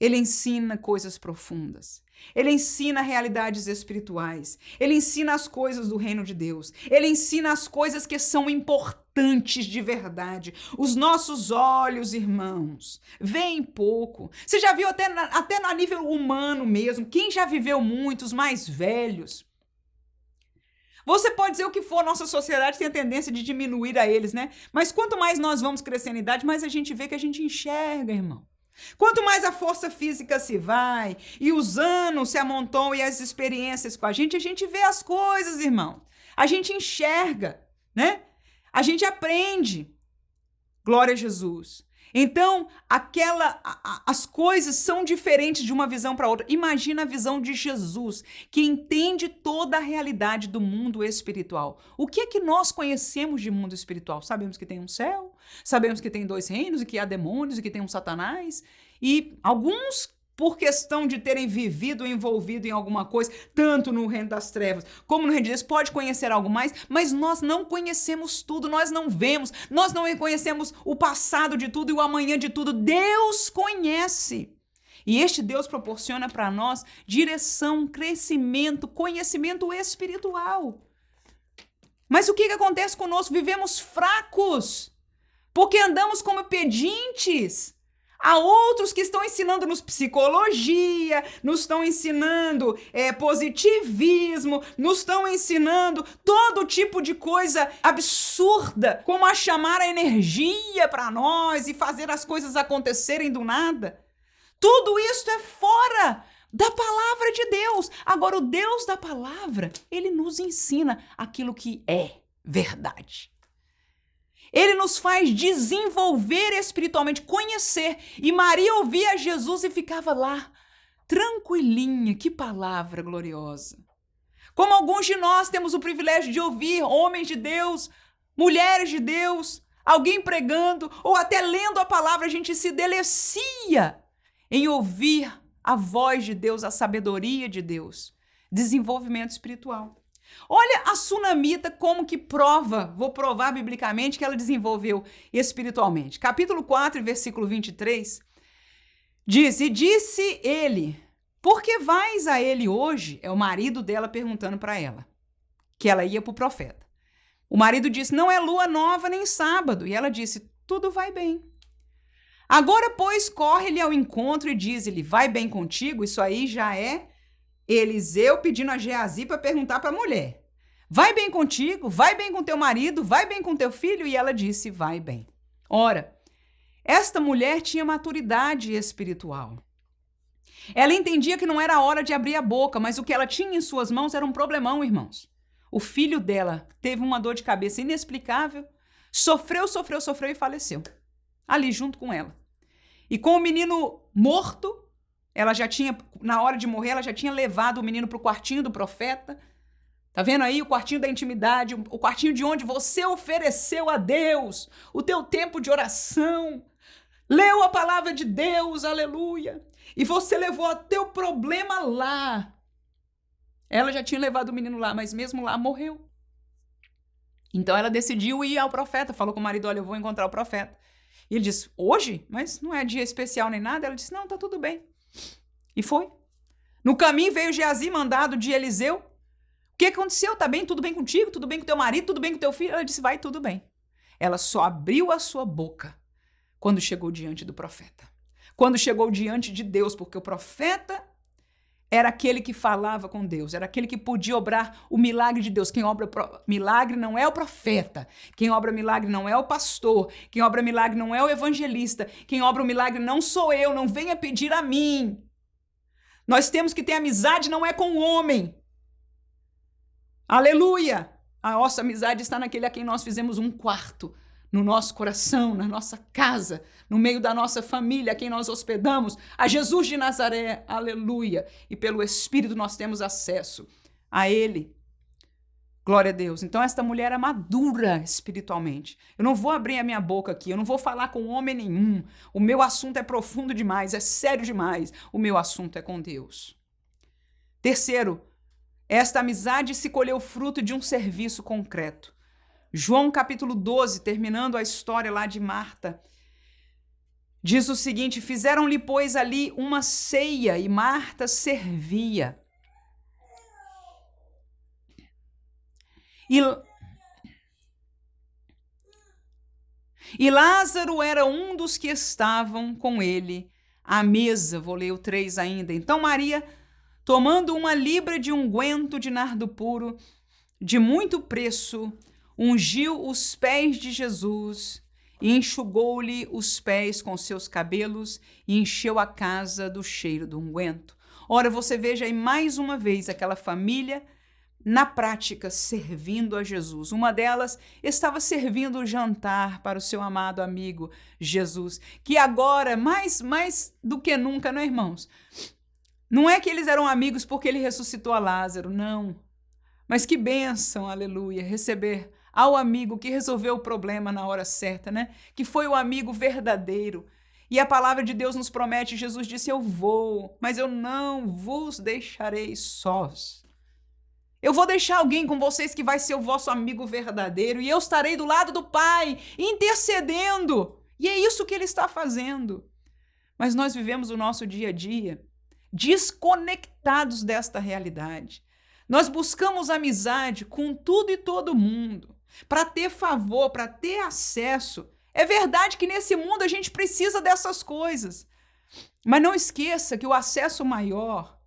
ele ensina coisas profundas, ele ensina realidades espirituais, ele ensina as coisas do reino de Deus, ele ensina as coisas que são importantes de verdade. Os nossos olhos, irmãos, veem pouco. Você já viu até no nível humano mesmo, quem já viveu muito, os mais velhos. Você pode dizer o que for, nossa sociedade tem a tendência de diminuir a eles, né? Mas quanto mais nós vamos crescendo em idade, mais a gente vê que a gente enxerga, irmão. Quanto mais a força física se vai e os anos se amontoam e as experiências com a gente vê as coisas, irmão. A gente enxerga, né? A gente aprende. Glória a Jesus. Então, as coisas são diferentes de uma visão para outra. Imagina a visão de Jesus, que entende toda a realidade do mundo espiritual. O que é que nós conhecemos de mundo espiritual? Sabemos que tem um céu, sabemos que tem 2 reinos, e que há demônios, e que tem um Satanás. E alguns, por questão de terem vivido envolvido em alguma coisa, tanto no reino das trevas como no reino de Deus, pode conhecer algo mais, mas nós não conhecemos tudo, nós não vemos, nós não conhecemos o passado de tudo e o amanhã de tudo. Deus conhece. E este Deus proporciona para nós direção, crescimento, conhecimento espiritual. Mas o que acontece conosco? Vivemos fracos, porque andamos como pedintes. Há outros que estão ensinando-nos psicologia, nos estão ensinando positivismo, nos estão ensinando todo tipo de coisa absurda, como a chamar a energia para nós e fazer as coisas acontecerem do nada. Tudo isso é fora da palavra de Deus. Agora, o Deus da palavra, ele nos ensina aquilo que é verdade. Ele nos faz desenvolver espiritualmente, conhecer. E Maria ouvia Jesus e ficava lá, tranquilinha. Que palavra gloriosa. Como alguns de nós temos o privilégio de ouvir homens de Deus, mulheres de Deus, alguém pregando ou até lendo a palavra, a gente se delicia em ouvir a voz de Deus, a sabedoria de Deus. Desenvolvimento espiritual. Olha a sunamita como que prova, vou provar biblicamente que ela desenvolveu espiritualmente. Capítulo 4, versículo 23, diz, e disse ele, por que vais a ele hoje? É o marido dela perguntando para ela, que ela ia para o profeta. O marido disse, não é lua nova nem sábado. E ela disse, tudo vai bem. Agora, pois, corre-lhe ao encontro e diz-lhe, vai bem contigo? Isso aí já é Eliseu pedindo a Geazi para perguntar para a mulher. Vai bem contigo? Vai bem com teu marido? Vai bem com teu filho? E ela disse, vai bem. Ora, esta mulher tinha maturidade espiritual. Ela entendia que não era hora de abrir a boca, mas o que ela tinha em suas mãos era um problemão, irmãos. O filho dela teve uma dor de cabeça inexplicável, sofreu e faleceu. Ali junto com ela. E com o menino morto, ela já tinha, na hora de morrer, ela já tinha levado o menino para o quartinho do profeta. Tá vendo aí? O quartinho da intimidade, o quartinho de onde você ofereceu a Deus o teu tempo de oração. Leu a palavra de Deus, aleluia. E você levou o teu problema lá. Ela já tinha levado o menino lá, mas mesmo lá morreu. Então ela decidiu ir ao profeta, falou com o marido, olha, eu vou encontrar o profeta. E ele disse, hoje? Mas não é dia especial nem nada. Ela disse, não, tá tudo bem. E foi. No caminho veio Geazi, mandado de Eliseu. O que aconteceu? Tá bem? Tudo bem contigo? Tudo bem com teu marido? Tudo bem com teu filho? Ela disse, vai, tudo bem. Ela só abriu a sua boca quando chegou diante do profeta. Quando chegou diante de Deus, porque o profeta era aquele que falava com Deus, era aquele que podia obrar o milagre de Deus. Quem obra milagre não é o profeta, quem obra milagre não é o pastor, quem obra milagre não é o evangelista, quem obra o milagre não sou eu, não venha pedir a mim. Nós temos que ter amizade, não é com o homem. Aleluia! A nossa amizade está naquele a quem nós fizemos um quarto, no nosso coração, na nossa casa, no meio da nossa família, a quem nós hospedamos, a Jesus de Nazaré, aleluia. E pelo Espírito nós temos acesso a Ele. Glória a Deus. Então esta mulher é madura espiritualmente. Eu não vou abrir a minha boca aqui, eu não vou falar com homem nenhum. O meu assunto é profundo demais, é sério demais. O meu assunto é com Deus. Terceiro, esta amizade se colheu fruto de um serviço concreto. João capítulo 12, terminando a história lá de Marta, diz o seguinte, fizeram-lhe, pois, ali uma ceia e Marta servia. E Lázaro era um dos que estavam com ele à mesa. Vou ler o 3 ainda. Então Maria, tomando uma libra de unguento de nardo puro, de muito preço, ungiu os pés de Jesus e enxugou-lhe os pés com seus cabelos e encheu a casa do cheiro do unguento. Ora, você veja aí mais uma vez aquela família na prática servindo a Jesus. Uma delas estava servindo o jantar para o seu amado amigo Jesus, que agora, mais do que nunca, não é, irmãos? Não é que eles eram amigos porque ele ressuscitou a Lázaro, não. Mas que bênção, aleluia, receber ao amigo que resolveu o problema na hora certa, né? Que foi o amigo verdadeiro. E a palavra de Deus nos promete, Jesus disse, eu vou, mas eu não vos deixarei sós. Eu vou deixar alguém com vocês que vai ser o vosso amigo verdadeiro e eu estarei do lado do Pai, intercedendo. E é isso que ele está fazendo. Mas nós vivemos o nosso dia a dia desconectados desta realidade. Nós buscamos amizade com tudo e todo mundo, para ter favor, para ter acesso. É verdade que nesse mundo a gente precisa dessas coisas. Mas não esqueça que o acesso maior,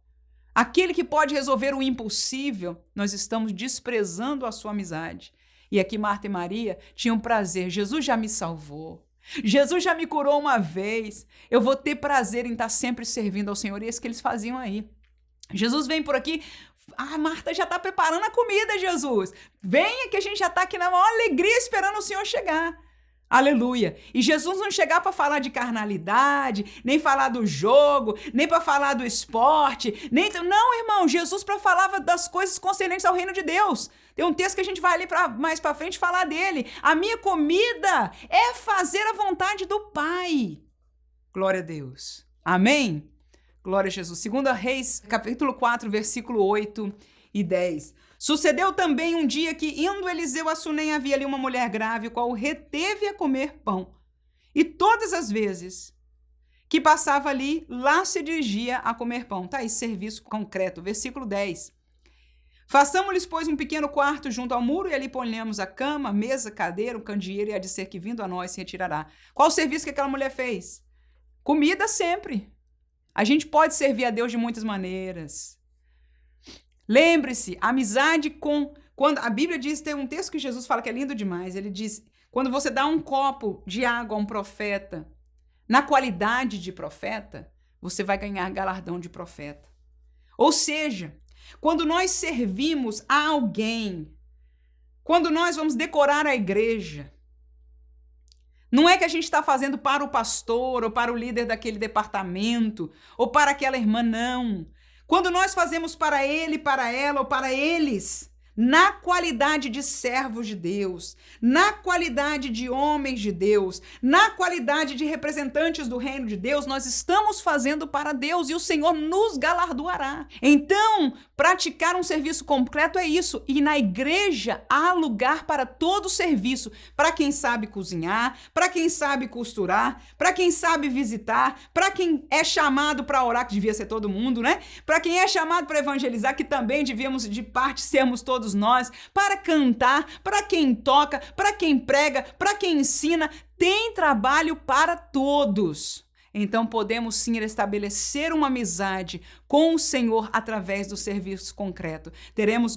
aquele que pode resolver o impossível, nós estamos desprezando a sua amizade. E aqui Marta e Maria tinham prazer. Jesus já me salvou. Jesus já me curou uma vez. Eu vou ter prazer em estar sempre servindo ao Senhor. E é isso que eles faziam aí. Jesus vem por aqui. Ah, Marta já está preparando a comida, Jesus. Venha que a gente já está aqui na maior alegria esperando o Senhor chegar. Aleluia. E Jesus não chegar para falar de carnalidade, nem falar do jogo, nem para falar do esporte, nem... Não, irmão, Jesus para falar das coisas concernentes ao reino de Deus. Tem um texto que a gente vai ali mais para frente falar dele. A minha comida é fazer a vontade do Pai. Glória a Deus. Amém? Glória a Jesus. 2 Reis, capítulo 4, versículo 8 e 10. Sucedeu também um dia que, indo Eliseu a Sunem, havia ali uma mulher grave, o qual o reteve a comer pão. E todas as vezes que passava ali, lá se dirigia a comer pão. Tá aí, serviço concreto. Versículo 10. Façamos-lhes, pois, um pequeno quarto junto ao muro, e ali ponhamos a cama, mesa, cadeira, um candeeiro, e há de ser que vindo a nós se retirará. Qual o serviço que aquela mulher fez? Comida sempre. A gente pode servir a Deus de muitas maneiras. Lembre-se, amizade com... Quando a Bíblia diz, tem um texto que Jesus fala que é lindo demais, ele diz, quando você dá um copo de água a um profeta, na qualidade de profeta, você vai ganhar galardão de profeta. Ou seja, quando nós servimos a alguém, quando nós vamos decorar a igreja, não é que a gente está fazendo para o pastor, ou para o líder daquele departamento, ou para aquela irmã, não. Quando nós fazemos para ele, para ela, ou para eles, na qualidade de servos de Deus, na qualidade de homens de Deus, na qualidade de representantes do reino de Deus, nós estamos fazendo para Deus e o Senhor nos galardoará. Então, praticar um serviço completo é isso. E na igreja há lugar para todo serviço, para quem sabe cozinhar, para quem sabe costurar, para quem sabe visitar, para quem é chamado para orar, que devia ser todo mundo, né? Para quem é chamado para evangelizar, que também devíamos de parte sermos todos nós, para cantar, para quem toca, para quem prega, para quem ensina, tem trabalho para todos. Então podemos sim estabelecer uma amizade com o Senhor através do serviço concreto.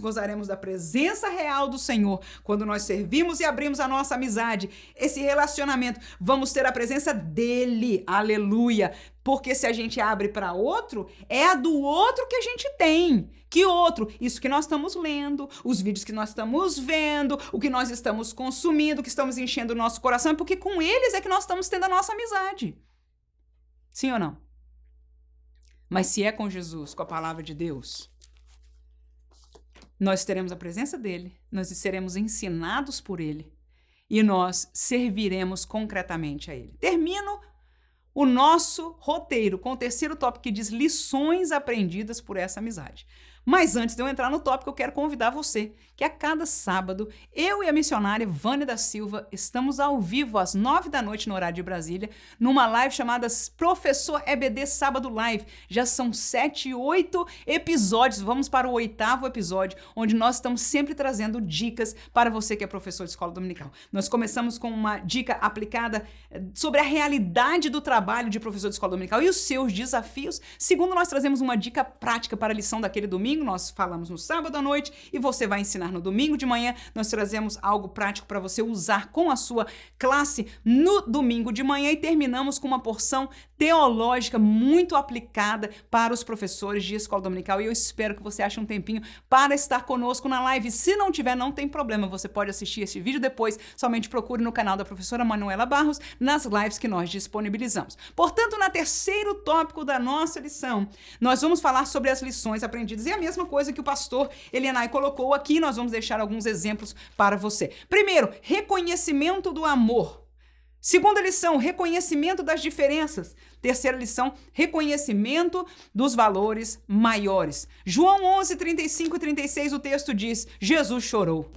Gozaremos da presença real do Senhor quando nós servimos e abrimos a nossa amizade. Esse relacionamento, vamos ter a presença dele, aleluia. Porque se a gente abre para outro, é a do outro que a gente tem. Que outro? Isso que nós estamos lendo, os vídeos que nós estamos vendo, o que nós estamos consumindo, o que estamos enchendo o nosso coração, é porque com eles é que nós estamos tendo a nossa amizade. Sim ou não? Mas se é com Jesus, com a palavra de Deus, nós teremos a presença dele, nós seremos ensinados por ele e nós serviremos concretamente a ele. Termino o nosso roteiro com o terceiro tópico que diz lições aprendidas por essa amizade. Mas antes de eu entrar no tópico, eu quero convidar você que a cada sábado, eu e a missionária Vânia da Silva estamos ao vivo às 9 da noite no horário de Brasília, numa live chamada Professor EBD Sábado Live. Já são 7, 8 episódios, vamos para o 8º episódio, onde nós estamos sempre trazendo dicas para você que é professor de escola dominical. Nós começamos com uma dica aplicada sobre a realidade do trabalho de professor de escola dominical e os seus desafios. Segundo, nós trazemos uma dica prática para a lição daquele domingo. Nós falamos no sábado à noite e você vai ensinar no domingo de manhã. Nós trazemos algo prático para você usar com a sua classe no domingo de manhã e terminamos com uma porção teológica muito aplicada para os professores de escola dominical e eu espero que você ache um tempinho para estar conosco na live. Se não tiver, não tem problema, você pode assistir esse vídeo depois, somente procure no canal da professora Manuela Barros nas lives que nós disponibilizamos. Portanto, no terceiro tópico da nossa lição, nós vamos falar sobre as lições aprendidas e a mesma coisa que o pastor Elianai colocou aqui, nós vamos deixar alguns exemplos para você. Primeiro, reconhecimento do amor. Segunda lição, reconhecimento das diferenças. Terceira lição, reconhecimento dos valores maiores. João 11, 35 e 36, o texto diz, Jesus chorou.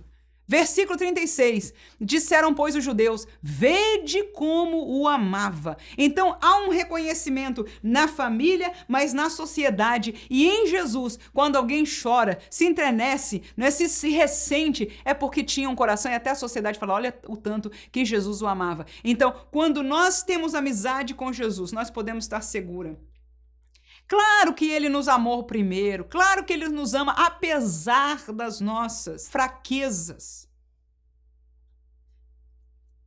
Versículo 36, disseram, pois, os judeus, vede como o amava. Então, há um reconhecimento na família, mas na sociedade e em Jesus. Quando alguém chora, se enternece, né, se ressente, é porque tinha um coração e até a sociedade fala, olha o tanto que Jesus o amava. Então, quando nós temos amizade com Jesus, nós podemos estar seguros. Claro que ele nos amou primeiro, claro que ele nos ama apesar das nossas fraquezas.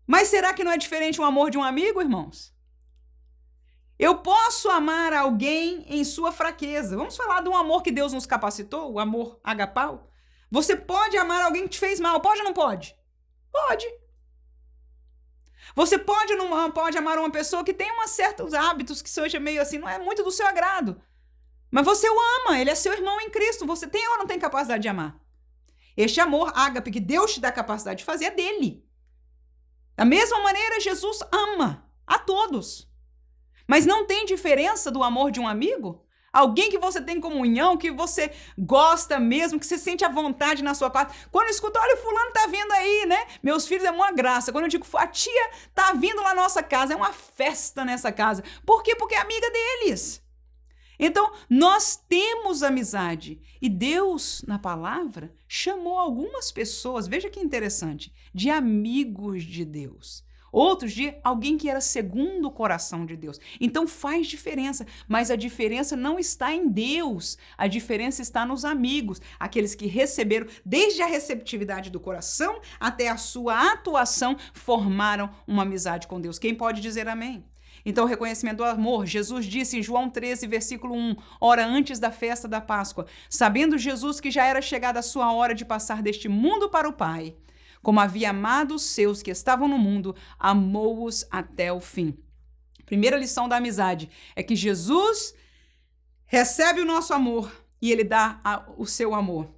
Mas será que não é diferente o amor de um amigo, irmãos? Eu posso amar alguém em sua fraqueza. Vamos falar do amor que Deus nos capacitou, o amor agapau. Você pode amar alguém que te fez mal, pode ou não pode? Pode. Você pode ou não pode amar uma pessoa que tem certos hábitos que seja meio assim, não é muito do seu agrado. Mas você o ama, ele é seu irmão em Cristo. Você tem ou não tem capacidade de amar? Este amor ágape que Deus te dá capacidade de fazer é dele. Da mesma maneira, Jesus ama a todos. Mas não tem diferença do amor de um amigo? Alguém que você tem comunhão, que você gosta mesmo, que você sente à vontade na sua casa. Quando eu escuto, olha, o fulano tá vindo aí, né? Meus filhos é uma graça. Quando eu digo, a tia tá vindo lá na nossa casa, é uma festa nessa casa. Por quê? Porque é amiga deles. Então, nós temos amizade. E Deus, na palavra, chamou algumas pessoas, veja que interessante, de amigos de Deus. Outros de alguém que era segundo o coração de Deus. Então faz diferença, mas a diferença não está em Deus, a diferença está nos amigos, aqueles que receberam, desde a receptividade do coração até a sua atuação, formaram uma amizade com Deus. Quem pode dizer amém? Então, o reconhecimento do amor, Jesus disse em João 13, versículo 1, hora antes da festa da Páscoa, sabendo Jesus que já era chegada a sua hora de passar deste mundo para o Pai, como havia amado os seus que estavam no mundo, amou-os até o fim. Primeira lição da amizade é que Jesus recebe o nosso amor e ele dá o seu amor.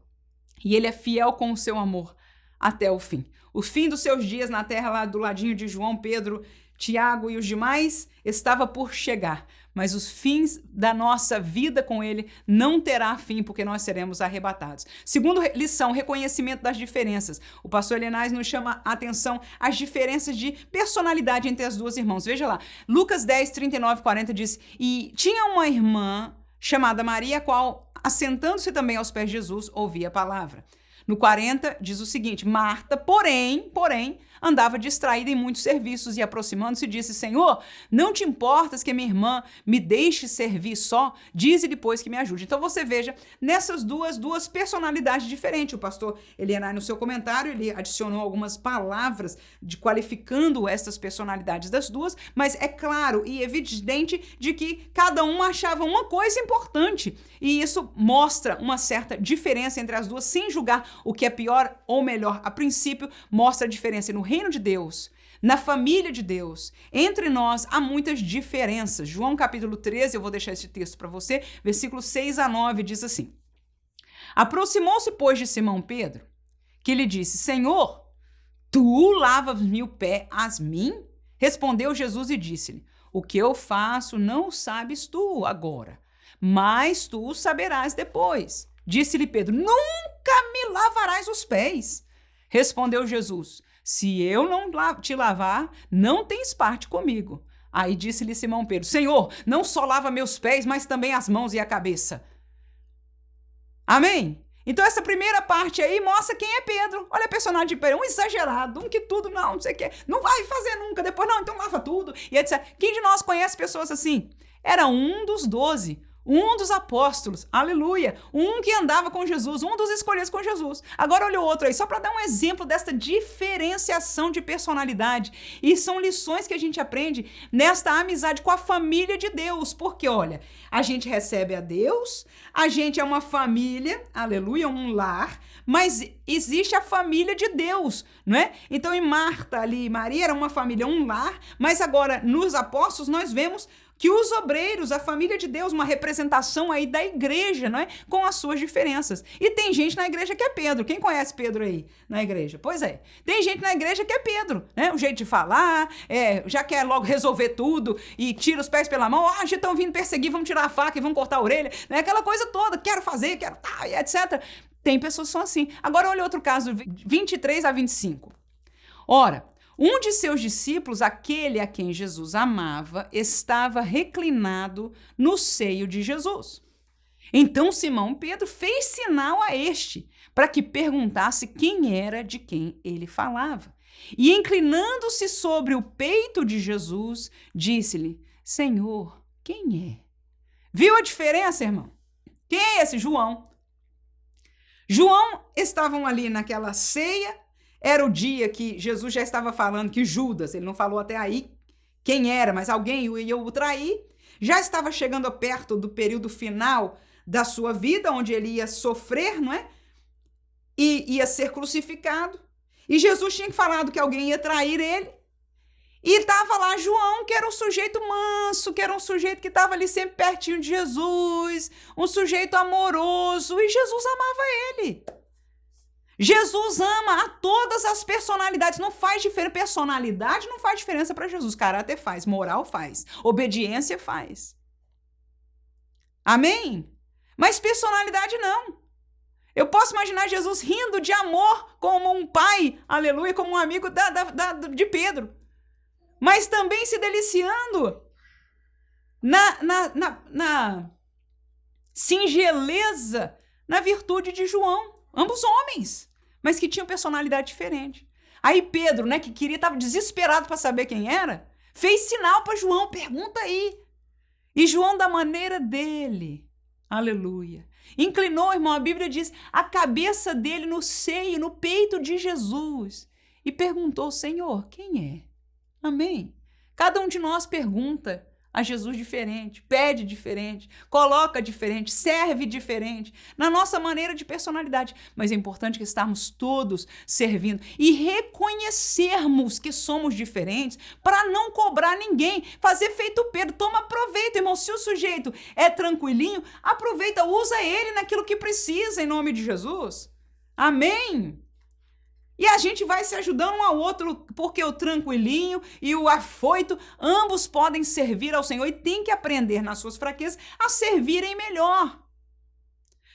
E ele é fiel com o seu amor até o fim. O fim dos seus dias na terra, lá do ladinho de João, Pedro, Tiago e os demais, estava por chegar. Mas os fins da nossa vida com ele não terá fim, porque nós seremos arrebatados. Segunda lição, reconhecimento das diferenças. O pastor Elenais nos chama a atenção às diferenças de personalidade entre as duas irmãs. Veja lá, Lucas 10, 39, 40 diz, e tinha uma irmã chamada Maria, a qual, assentando-se também aos pés de Jesus, ouvia a palavra. No 40, diz o seguinte, Marta, porém, andava distraída em muitos serviços e aproximando-se disse, Senhor, não te importas que minha irmã me deixe servir só? Dize depois que me ajude. Então você veja, nessas duas personalidades diferentes. O pastor Elianai, no seu comentário, ele adicionou algumas palavras qualificando essas personalidades das duas, mas é claro e evidente de que cada uma achava uma coisa importante. E isso mostra uma certa diferença entre as duas, sem julgar o que é pior ou melhor. A princípio, mostra a diferença no reino de Deus, na família de Deus. Entre nós há muitas diferenças. João capítulo 13, eu vou deixar esse texto para você, versículos 6 a 9, diz assim. Aproximou-se, pois, de Simão Pedro, que lhe disse, Senhor, tu lavas-me o pé a mim? Respondeu Jesus e disse-lhe, o que eu faço não sabes tu agora, mas tu saberás depois. Disse-lhe Pedro, nunca me lavarás os pés. Respondeu Jesus, se eu não te lavar, não tens parte comigo. Aí disse-lhe Simão Pedro, Senhor, não só lava meus pés, mas também as mãos e a cabeça. Amém? Então essa primeira parte aí mostra quem é Pedro. Olha a personagem de Pedro, um exagerado, um que tudo não sei o que, não vai fazer nunca, depois não, então lava tudo, e etc. Quem de nós conhece pessoas assim? Era um dos 12, um dos apóstolos, aleluia, um que andava com Jesus, um dos escolhidos com Jesus. Agora olha o outro aí, só para dar um exemplo desta diferenciação de personalidade. E são lições que a gente aprende nesta amizade com a família de Deus, porque olha, a gente recebe a Deus, a gente é uma família, aleluia, um lar, mas existe a família de Deus, não é? Então em Marta ali e Maria era uma família, um lar, mas agora nos apóstolos nós vemos que os obreiros, a família de Deus, uma representação aí da igreja, não é? Com as suas diferenças. E tem gente na igreja que é Pedro. Quem conhece Pedro aí na igreja? Pois é. Tem gente na igreja que é Pedro, né? O jeito de falar, já quer logo resolver tudo e tira os pés pela mão. Já estão vindo perseguir, vamos tirar a faca e vamos cortar a orelha, né? Aquela coisa toda, quero fazer, quero, etc. Tem pessoas que são assim. Agora olha outro caso, 23 a 25. Ora, um de seus discípulos, aquele a quem Jesus amava, estava reclinado no seio de Jesus. Então Simão Pedro fez sinal a este, para que perguntasse quem era de quem ele falava. E inclinando-se sobre o peito de Jesus, disse-lhe: Senhor, quem é? Viu a diferença, irmão? Quem é esse? João. João estavam ali naquela ceia. Era o dia que Jesus já estava falando que Judas, ele não falou até aí quem era, mas alguém ia o trair. Já estava chegando perto do período final da sua vida, onde ele ia sofrer, não é? E ia ser crucificado. E Jesus tinha falado que alguém ia trair ele. E estava lá João, que era um sujeito manso, que era um sujeito que estava ali sempre pertinho de Jesus, um sujeito amoroso, e Jesus amava ele. Jesus ama a todas as personalidades, não faz diferença, personalidade não faz diferença para Jesus, caráter faz, moral faz, obediência faz. Amém? Mas personalidade não. Eu posso imaginar Jesus rindo de amor como um pai, aleluia, como um amigo de Pedro, mas também se deliciando na singeleza, na virtude de João. Ambos homens, mas que tinham personalidade diferente. Aí Pedro, né, que estava desesperado para saber quem era, fez sinal para João, pergunta aí. E João, da maneira dele, aleluia, inclinou, irmão, a Bíblia diz, a cabeça dele no seio, no peito de Jesus, e perguntou: Senhor, quem é? Amém? Cada um de nós pergunta a Jesus diferente, pede diferente, coloca diferente, serve diferente, na nossa maneira de personalidade. Mas é importante que estarmos todos servindo e reconhecermos que somos diferentes para não cobrar ninguém, fazer feito Pedro, toma proveito, irmão. Se o sujeito é tranquilinho, aproveita, usa ele naquilo que precisa, em nome de Jesus. Amém? E a gente vai se ajudando um ao outro, porque o tranquilinho e o afoito, ambos podem servir ao Senhor e tem que aprender nas suas fraquezas a servirem melhor.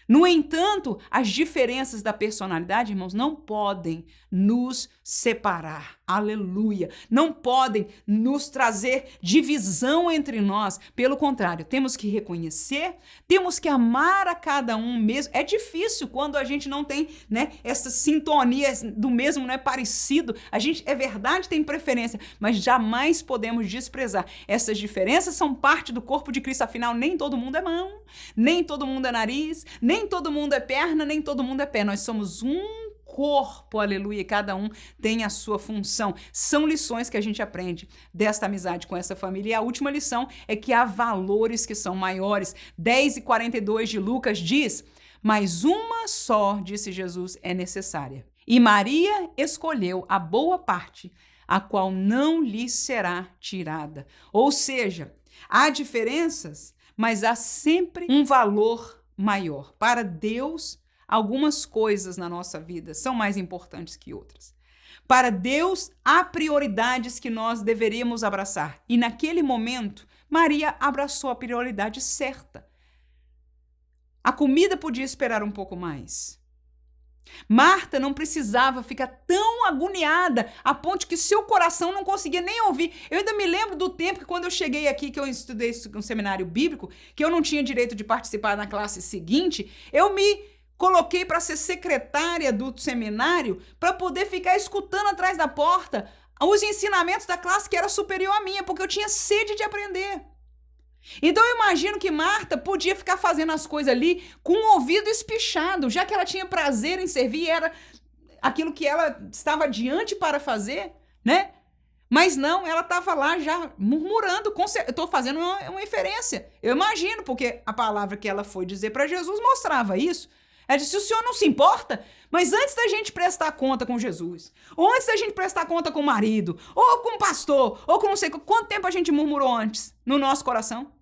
No entanto, as diferenças da personalidade, irmãos, não podem nos separar. Aleluia! Não podem nos trazer divisão entre nós. Pelo contrário, temos que reconhecer, temos que amar a cada um mesmo. É difícil quando a gente não tem, né, essa sintonia do mesmo, não é parecido. A gente, é verdade, tem preferência, mas jamais podemos desprezar. Essas diferenças são parte do corpo de Cristo. Afinal, nem todo mundo é mão, nem todo mundo é nariz, nem todo mundo é perna, nem todo mundo é pé. Nós somos um corpo, aleluia, cada um tem a sua função. São lições que a gente aprende desta amizade com essa família. E a última lição é que há valores que são maiores. 10:42 de Lucas diz: mas uma só, disse Jesus, é necessária. E Maria escolheu a boa parte, a qual não lhe será tirada. Ou seja, há diferenças, mas há sempre um valor maior. Para Deus, algumas coisas na nossa vida são mais importantes que outras. Para Deus, há prioridades que nós deveríamos abraçar. E naquele momento, Maria abraçou a prioridade certa. A comida podia esperar um pouco mais. Marta não precisava ficar tão agoniada a ponto que seu coração não conseguia nem ouvir. Eu ainda me lembro do tempo que quando eu cheguei aqui, que eu estudei um seminário bíblico, que eu não tinha direito de participar na classe seguinte, eu me coloquei para ser secretária do seminário para poder ficar escutando atrás da porta os ensinamentos da classe que era superior à minha, porque eu tinha sede de aprender. Então eu imagino que Marta podia ficar fazendo as coisas ali com o ouvido espichado, já que ela tinha prazer em servir, era aquilo que ela estava diante para fazer, né? Mas não, ela estava lá já murmurando, eu estou fazendo uma inferência, eu imagino, porque a palavra que ela foi dizer para Jesus mostrava isso. Ela disse: o senhor não se importa? Mas antes da gente prestar conta com Jesus, ou antes da gente prestar conta com o marido, ou com o pastor, ou com não sei quanto tempo a gente murmurou antes no nosso coração?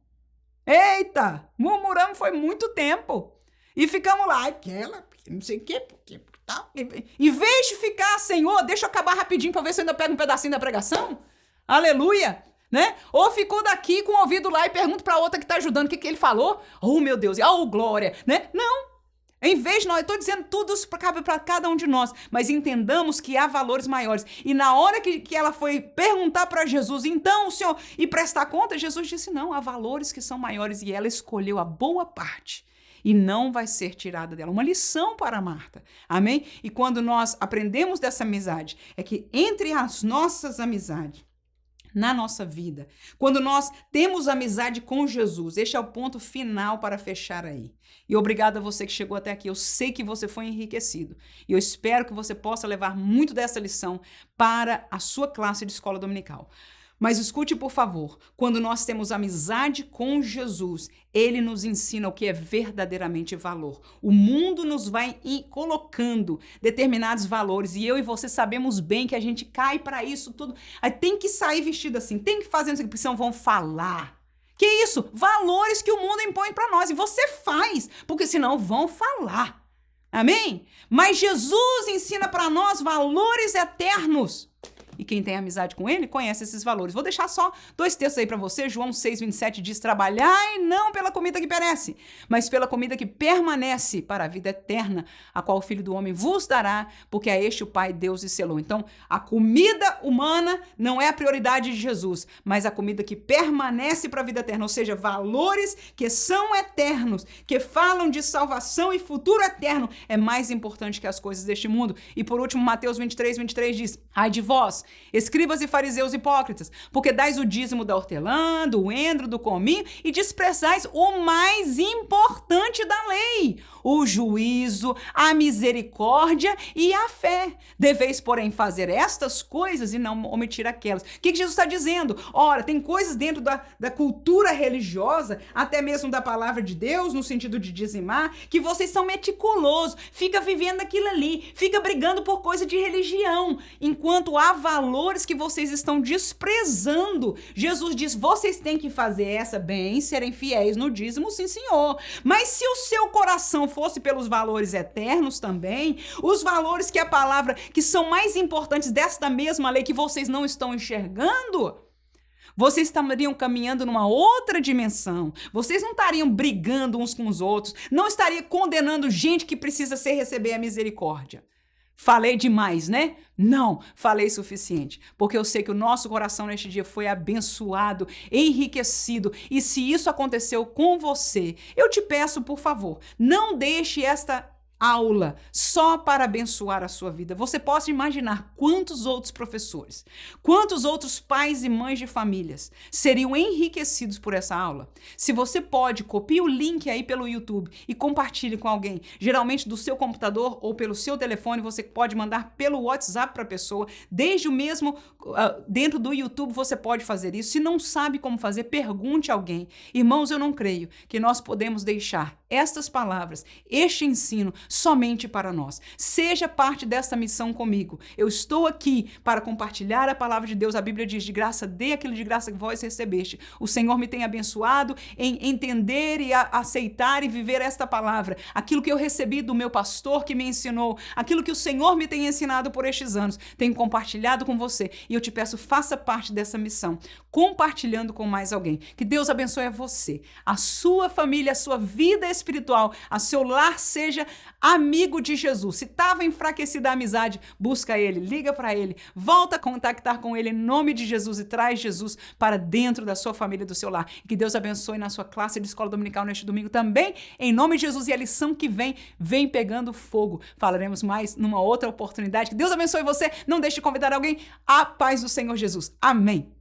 Eita, murmuramos foi muito tempo. E ficamos lá, aquela, não sei o quê, porque tal. Em vez de ficar: Senhor, deixa eu acabar rapidinho para ver se eu ainda pego um pedacinho da pregação. Aleluia. Né? Ou ficou daqui com o ouvido lá e pergunta para outra que está ajudando o que ele falou. Oh, meu Deus, oh, glória, né? Não. Em vez de nós, eu estou dizendo tudo isso para cada um de nós, mas entendamos que há valores maiores. E na hora que ela foi perguntar para Jesus, então o Senhor, e prestar conta, Jesus disse, não, há valores que são maiores, e ela escolheu a boa parte. E não vai ser tirada dela. Uma lição para Marta. Amém? E quando nós aprendemos dessa amizade, é que entre as nossas amizades, na nossa vida, quando nós temos amizade com Jesus, este é o ponto final para fechar aí. E obrigado a você que chegou até aqui. Eu sei que você foi enriquecido. E eu espero que você possa levar muito dessa lição para a sua classe de escola dominical. Mas escute, por favor, quando nós temos amizade com Jesus, ele nos ensina o que é verdadeiramente valor. O mundo nos vai colocando determinados valores e eu e você sabemos bem que a gente cai para isso tudo. Aí tem que sair vestido assim, tem que fazer isso, porque senão vão falar. Que isso? Valores que o mundo impõe para nós e você faz, porque senão vão falar. Amém? Mas Jesus ensina para nós valores eternos. E quem tem amizade com ele conhece esses valores. Vou deixar só 2 textos aí para você. João 6,27 diz, trabalhai não pela comida que perece, mas pela comida que permanece para a vida eterna, a qual o Filho do Homem vos dará, porque a este o Pai Deus e selou. Então, a comida humana não é a prioridade de Jesus, mas a comida que permanece para a vida eterna, ou seja, valores que são eternos, que falam de salvação e futuro eterno, é mais importante que as coisas deste mundo. E por último, Mateus 23 diz, ai de vós, escribas e fariseus hipócritas, porque dais o dízimo da hortelã, do endro, do cominho e desprezais o mais importante da lei, o juízo, a misericórdia e a fé. Deveis, porém, fazer estas coisas e não omitir aquelas. O que Jesus está dizendo? Ora, tem coisas dentro da cultura religiosa, até mesmo da palavra de Deus, no sentido de dizimar, que vocês são meticulosos, fica vivendo aquilo ali, fica brigando por coisa de religião, enquanto há valores que vocês estão desprezando. Jesus diz, vocês têm que fazer essa bem, serem fiéis no dízimo, sim senhor. Mas se o seu coração fosse pelos valores eternos também, os valores que a palavra, que são mais importantes desta mesma lei que vocês não estão enxergando, vocês estariam caminhando numa outra dimensão. Vocês não estariam brigando uns com os outros, não estariam condenando gente que precisa receber a misericórdia. Falei demais, né? Não, falei suficiente, porque eu sei que o nosso coração neste dia foi abençoado, enriquecido, e se isso aconteceu com você, eu te peço, por favor, não deixe esta aula só para abençoar a sua vida. Você pode imaginar quantos outros professores, quantos outros pais e mães de famílias seriam enriquecidos por essa aula. Se você pode, copie o link aí pelo YouTube e compartilhe com alguém, geralmente do seu computador ou pelo seu telefone, você pode mandar pelo WhatsApp para a pessoa, desde o mesmo dentro do YouTube você pode fazer isso. Se não sabe como fazer, pergunte a alguém. Irmãos, eu não creio que nós podemos deixar estas palavras, este ensino, somente para nós. Seja parte dessa missão comigo. Eu estou aqui para compartilhar a palavra de Deus. A Bíblia diz, de graça dê aquilo de graça que vós recebeste. O Senhor me tem abençoado em entender e aceitar e viver esta palavra. Aquilo que eu recebi do meu pastor que me ensinou, aquilo que o Senhor me tem ensinado por estes anos, tenho compartilhado com você. E eu te peço, faça parte dessa missão, compartilhando com mais alguém. Que Deus abençoe a você, a sua família, a sua vida espiritual, a seu lar seja amigo de Jesus. Se estava enfraquecida a amizade, busca ele, liga para ele, volta a contactar com ele em nome de Jesus e traz Jesus para dentro da sua família, do seu lar. Que Deus abençoe na sua classe de escola dominical neste domingo também, em nome de Jesus. E a lição que vem pegando fogo. Falaremos mais numa outra oportunidade. Que Deus abençoe você. Não deixe de convidar alguém. A paz do Senhor Jesus. Amém.